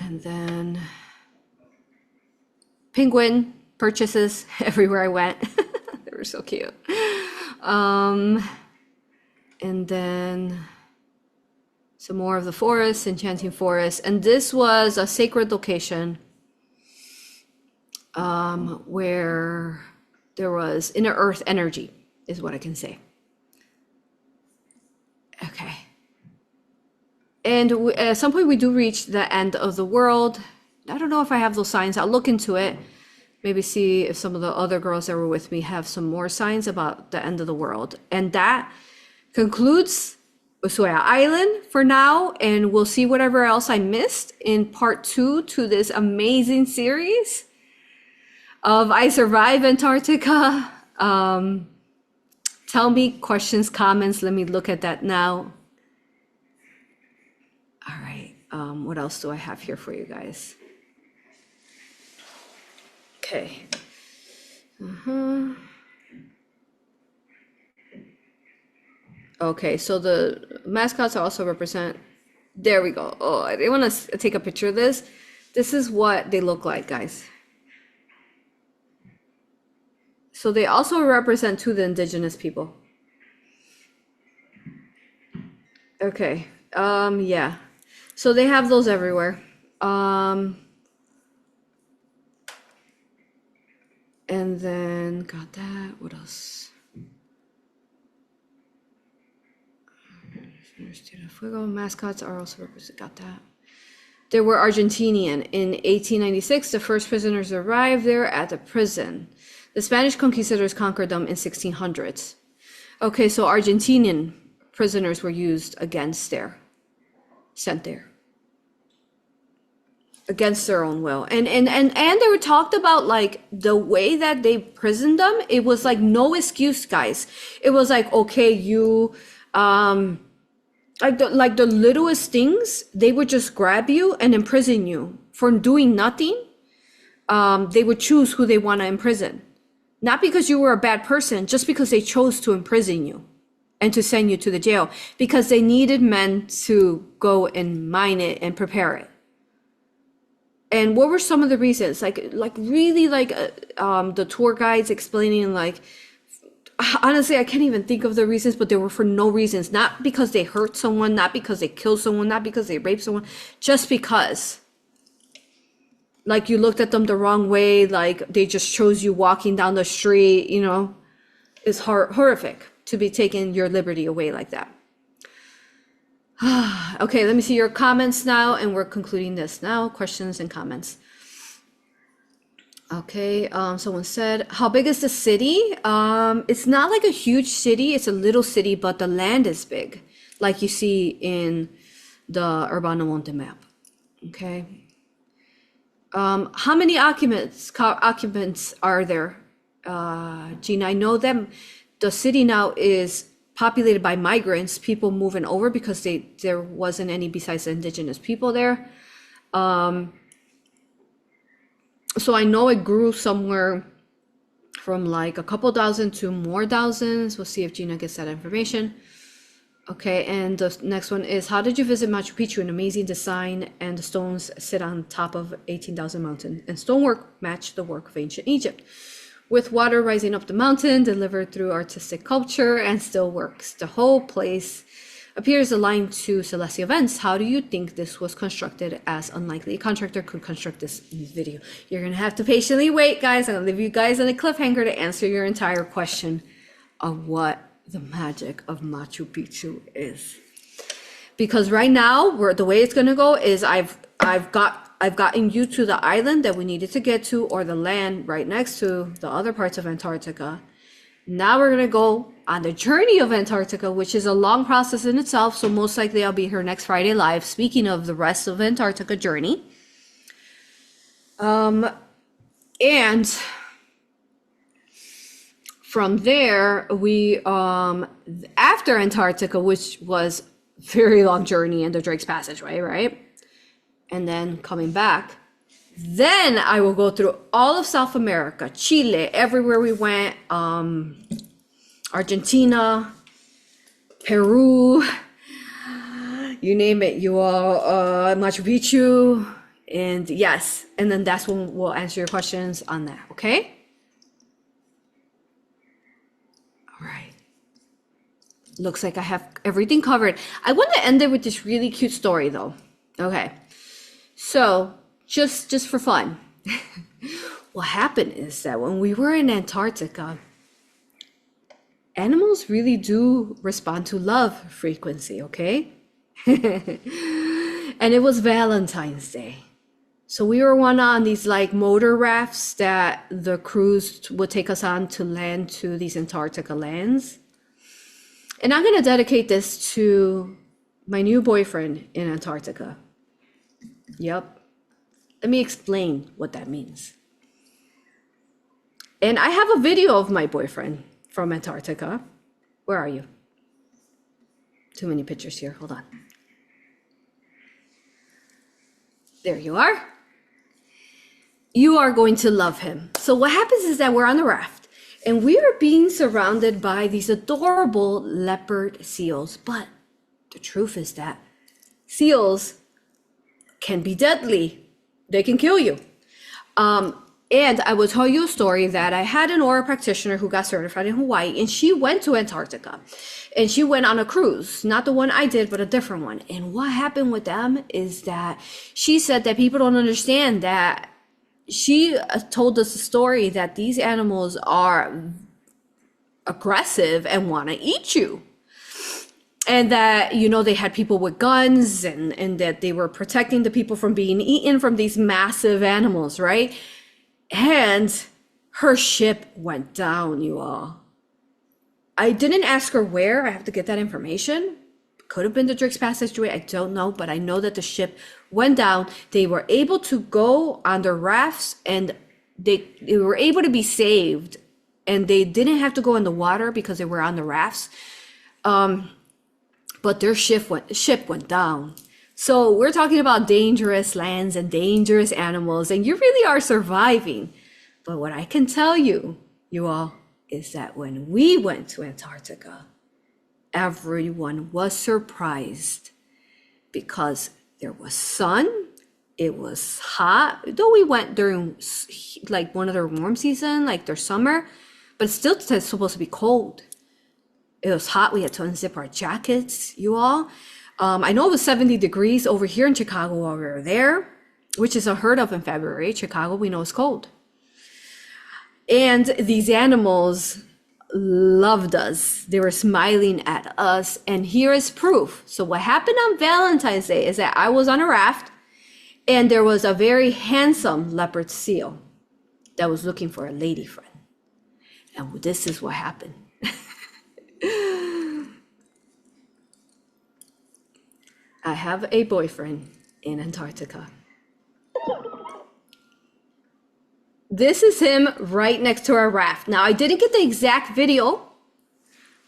And then penguin purchases everywhere I went. They were so cute. And then some more of the forest, enchanting forest. And this was a sacred location where there was inner earth energy, is what I can say. Okay. And at some point we do reach the end of the world. I don't know if I have those signs. I'll look into it. Maybe see if some of the other girls that were with me have some more signs about the end of the world. And that concludes Ushuaia Island for now. And we'll see whatever else I missed in part 2 to this amazing series of I Survive Antarctica. Tell me questions, comments. Let me look at that now. All right. What else do I have here for you guys? Okay. Okay, so the mascots also represent, there we go. Oh, I didn't want to take a picture of this. This is what they look like, guys. So they also represent to the indigenous people. Okay, yeah. So they have those everywhere. And then got that. What else? Fuego mascots are also represented. Got that. They were Argentinian. In 1896, the first prisoners arrived there at the prison. The Spanish conquistadors conquered them in 1600s. Okay, so Argentinian prisoners were used against there, sent there. Against their own will. And they were talked about like the way that they prisoned them, it was like no excuse, guys. It was like, okay, you like the littlest things, they would just grab you and imprison you for doing nothing. They would choose who they want to imprison. Not because you were a bad person, just because they chose to imprison you and to send you to the jail because they needed men to go and mine it and prepare it. And what were some of the reasons? Like really the tour guides explaining like, honestly, I can't even think of the reasons, but they were for no reasons. Not because they hurt someone, not because they killed someone, not because they raped someone, just because. Like you looked at them the wrong way, like they just chose you walking down the street, you know. It's horrific to be taking your liberty away like that. Okay, let me see your comments now, and we're concluding this now. Questions and comments. Okay, someone said, how big is the city? It's not like a huge city, it's a little city, but the land is big, like you see in the Urbano Monte map. Okay. How many occupants are there? Gina, I know them. The city now is populated by migrants, people moving over because there wasn't any besides the indigenous people there. So I know it grew somewhere from like a couple thousand to more thousands. We'll see if Gina gets that information. Okay, and the next one is, how did you visit Machu Picchu? An amazing design, and the stones sit on top of 18,000 mountain, and stonework match the work of ancient Egypt. With water rising up the mountain, delivered through artistic culture, and still works. The whole place appears aligned to celestial events. How do you think this was constructed as unlikely a contractor could construct this in this video? You're gonna have to patiently wait, guys. I'm gonna leave you guys on a cliffhanger to answer your entire question of what the magic of Machu Picchu is. Because right now, the way it's gonna go is I've gotten you to the island that we needed to get to, or the land right next to the other parts of Antarctica. Now we're gonna go on the journey of Antarctica, which is a long process in itself. So most likely I'll be here next Friday live, speaking of the rest of Antarctica journey. And from there, we after Antarctica, which was very long journey in the Drake's Passageway, right? And then coming back, then I will go through all of South America, Chile, everywhere we went, Argentina, Peru, you name it, you all, Machu Picchu, and yes, and then that's when we'll answer your questions on that, okay? All right. Looks like I have everything covered. I want to end it with this really cute story though. Okay. So just for fun, what happened is that when we were in Antarctica, animals really do respond to love frequency, okay? And it was Valentine's Day. So we were one on these like motor rafts that the cruise would take us on to land to these Antarctica lands. And I'm gonna dedicate this to my new boyfriend in Antarctica. Yep. Let me explain what that means. And I have a video of my boyfriend from Antarctica. Where are you? Too many pictures here, hold on. There you are. You are going to love him. So what happens is that we're on the raft and we are being surrounded by these adorable leopard seals. But the truth is that seals can be deadly. They can kill you. And I will tell you a story that I had an AuroRa practitioner who got certified in Hawaii, and she went to Antarctica and she went on a cruise, not the one I did, but a different one. And what happened with them is that she said that people don't understand that she told us a story that these animals are aggressive and want to eat you. And that, you know, they had people with guns and that they were protecting the people from being eaten from these massive animals, right? And her ship went down, you all. I didn't ask her where. I have to get that information. Could have been the Drake's Passageway. I don't know, but I know that the ship went down. They were able to go on the rafts and they were able to be saved. And they didn't have to go in the water because they were on the rafts. But their ship went down. So we're talking about dangerous lands and dangerous animals, and you really are surviving. But what I can tell you, you all, is that when we went to Antarctica, everyone was surprised because there was sun, it was hot, though we went during like one of their warm season, like their summer, but it's still supposed to be cold. It was hot, we had to unzip our jackets, you all. I know it was 70 degrees over here in Chicago while we were there, which is unheard of in February. Chicago, we know it's cold. And these animals loved us. They were smiling at us. And here is proof. So what happened on Valentine's Day is that I was on a raft and there was a very handsome leopard seal that was looking for a lady friend. And this is what happened. I have a boyfriend in Antarctica. This is him right next to our raft. Now, I didn't get the exact video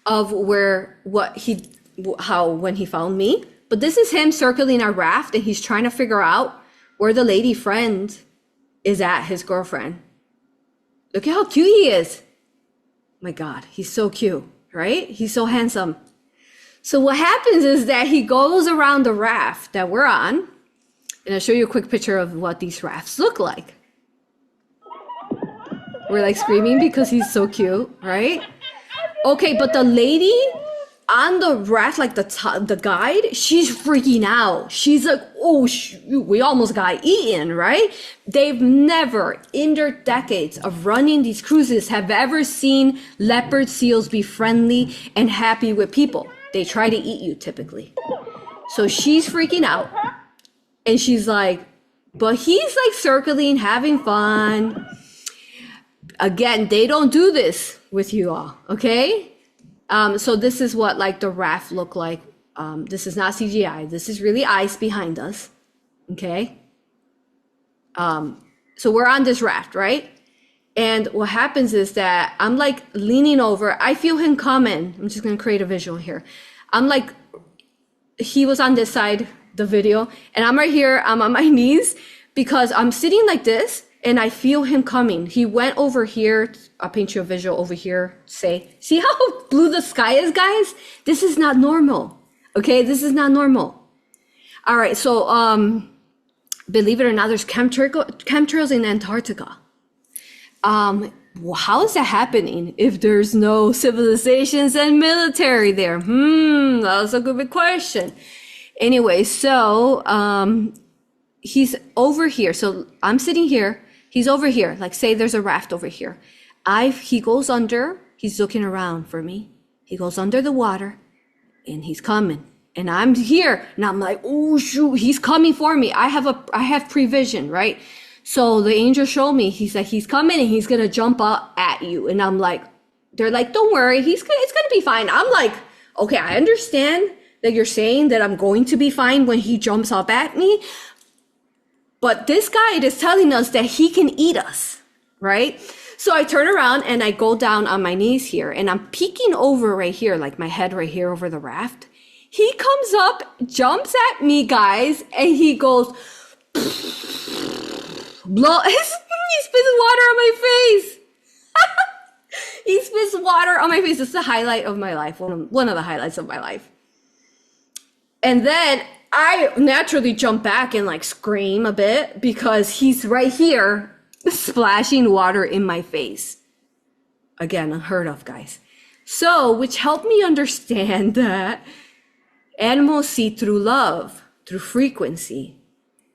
of when he found me, but this is him circling our raft and he's trying to figure out where the lady friend is at, his girlfriend. Look at how cute he is. My God, he's so cute, right? He's so handsome. So what happens is that he goes around the raft that we're on, and I'll show you a quick picture of what these rafts look like. We're like screaming because he's so cute, right? Okay, but the lady on the raft, like the guide, she's freaking out. She's like, oh, shoot, we almost got eaten, right? They've never, in their decades of running these cruises, have ever seen leopard seals be friendly and happy with people. They try to eat you typically. So she's freaking out. And she's like, but he's like circling, having fun. Again, they don't do this with you all, okay? So this is what like the raft looked like. This is not CGI. This is really ice behind us, okay? So we're on this raft, right? And what happens is that I'm like leaning over. I feel him coming. I'm just going to create a visual here. I'm like, he was on this side, the video, and I'm right here. I'm on my knees because I'm sitting like this and I feel him coming. He went over here. I'll paint you a visual over here. See how blue the sky is, guys? This is not normal. Okay, this is not normal. All right, so believe it or not, there's chemtrails in Antarctica. How is that happening if there's no civilizations and military there? That's a good big question. Anyway, so he's over here. So I'm sitting here. He's over here. Like say there's a raft over here. He goes under. He's looking around for me. He goes under the water and he's coming. And I'm here and I'm like, oh shoot, he's coming for me. I have prevision, right? So the angel showed me, he's like, he's coming and he's gonna jump up at you. And I'm like, they're like, don't worry, it's gonna be fine. I'm like, okay, I understand that you're saying that I'm going to be fine when he jumps up at me. But this guide is telling us that he can eat us, right? So I turn around and I go down on my knees here and I'm peeking over right here, like my head right here over the raft. He comes up, jumps at me, guys, and he goes, blow, he spits water on my face. He spits water on my face. It's the highlight of my life, one of the highlights of my life. And then I naturally jump back and like scream a bit because he's right here splashing water in my face. Again, unheard of, guys. So, which helped me understand that animals see through love, through frequency.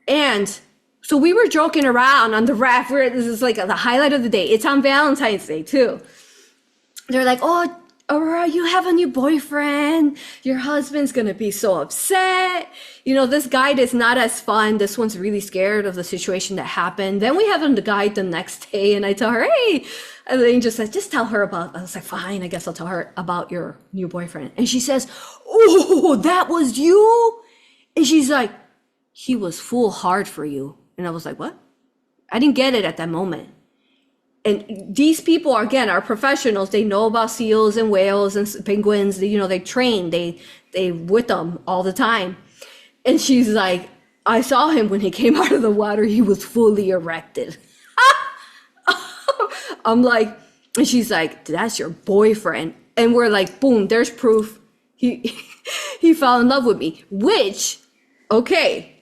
And so we were joking around on the raft. This is like the highlight of the day. It's on Valentine's Day too. They're like, oh, AuroRa, you have a new boyfriend. Your husband's going to be so upset. You know, this guide is not as fun. This one's really scared of the situation that happened. Then we have the guide the next day and I tell her, hey, and the angel says, just tell her about, I was like, fine, I guess I'll tell her about your new boyfriend. And she says, oh, that was you? And she's like, he was full hard for you. And I was like, what? I didn't get it at that moment. And these people, again, are professionals. They know about seals and whales and penguins. You know, they train, they with them all the time. And she's like, I saw him when he came out of the water. He was fully erected. I'm like, and she's like, that's your boyfriend. And we're like, boom, there's proof. He fell in love with me, which, okay,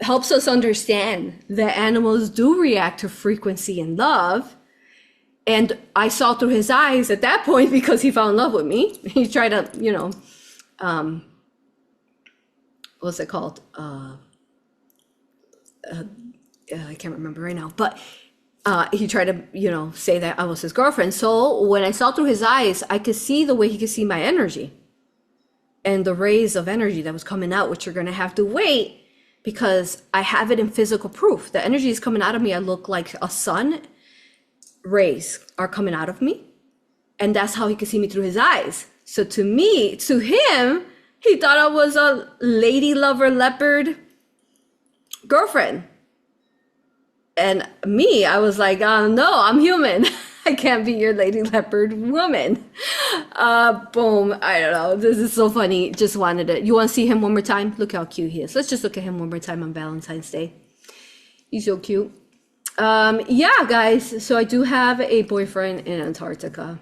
helps us understand that animals do react to frequency and love. And I saw through his eyes at that point because he fell in love with me. He tried to, you know, what's it called? I can't remember right now, but he tried to, you know, say that I was his girlfriend. So when I saw through his eyes, I could see the way he could see my energy and the rays of energy that was coming out, which you're going to have to wait because I have it in physical proof. The energy is coming out of me. I look like a sun. Rays are coming out of me. And that's how he could see me through his eyes. So to me, to him, he thought I was a lady lover leopard girlfriend. And me, I was like, no, I'm human. I can't be your lady leopard woman. Boom. I don't know. This is so funny. Just wanted it. You want to see him one more time? Look how cute he is. Let's just look at him one more time on Valentine's Day. He's so cute. Yeah, guys. So I do have a boyfriend in Antarctica.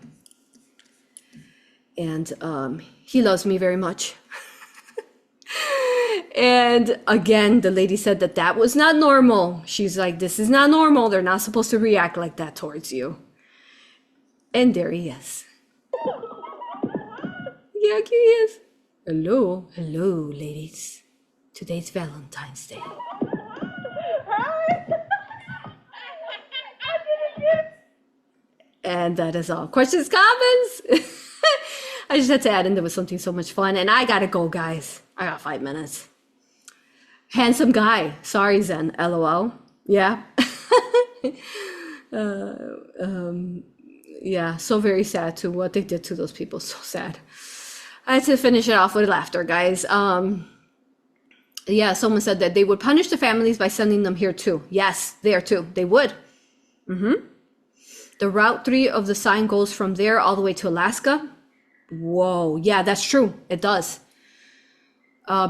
And he loves me very much. And again, the lady said that that was not normal. She's like, this is not normal. They're not supposed to react like that towards you. And there he is. Yeah, cute he is. Hello, hello, ladies. Today's Valentine's Day. And that is all. Questions, comments? I just had to add in there was something so much fun. And I gotta go, guys. I got 5 minutes. Handsome guy. Sorry, Zen. LOL. Yeah. Yeah, so very sad to what they did to those people. So sad. I had to finish it off with laughter, guys. Yeah, someone said that they would punish the families by sending them here too. Yes, there too. They would. The Route 3 of the sign goes from there all the way to Alaska. Whoa. Yeah, that's true. It does.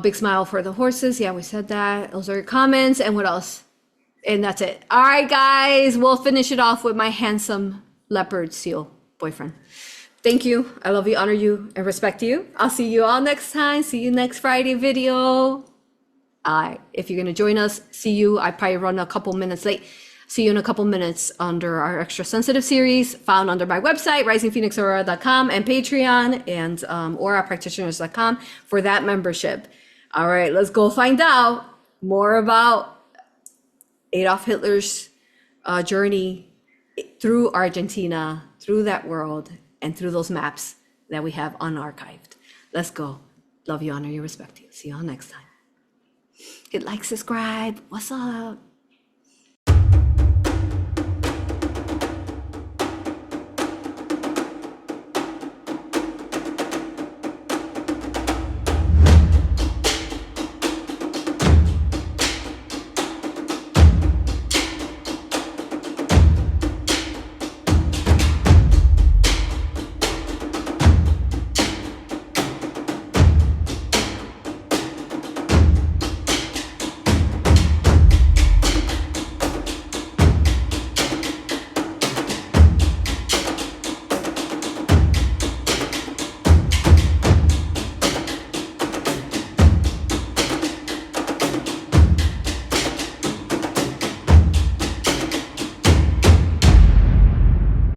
Big smile for the horses. Yeah, we said that. Those are your comments. And what else? And that's it. All right, guys. We'll finish it off with my handsome leopard seal boyfriend. Thank you. I love you, honor you, and respect you. I'll see you all next time. See you next Friday video. If you're going to join us, see you. I probably run a couple minutes late. See you in a couple minutes under our extra sensitive series found under my website, risingphoenixaurora.com, and Patreon, and aurapractitioners.com for that membership. All right, let's go find out more about Adolf Hitler's journey through Argentina, through that world, and through those maps that we have unarchived. Let's go. Love you, honor you, respect you. See y'all next time. Hit like, subscribe. What's up?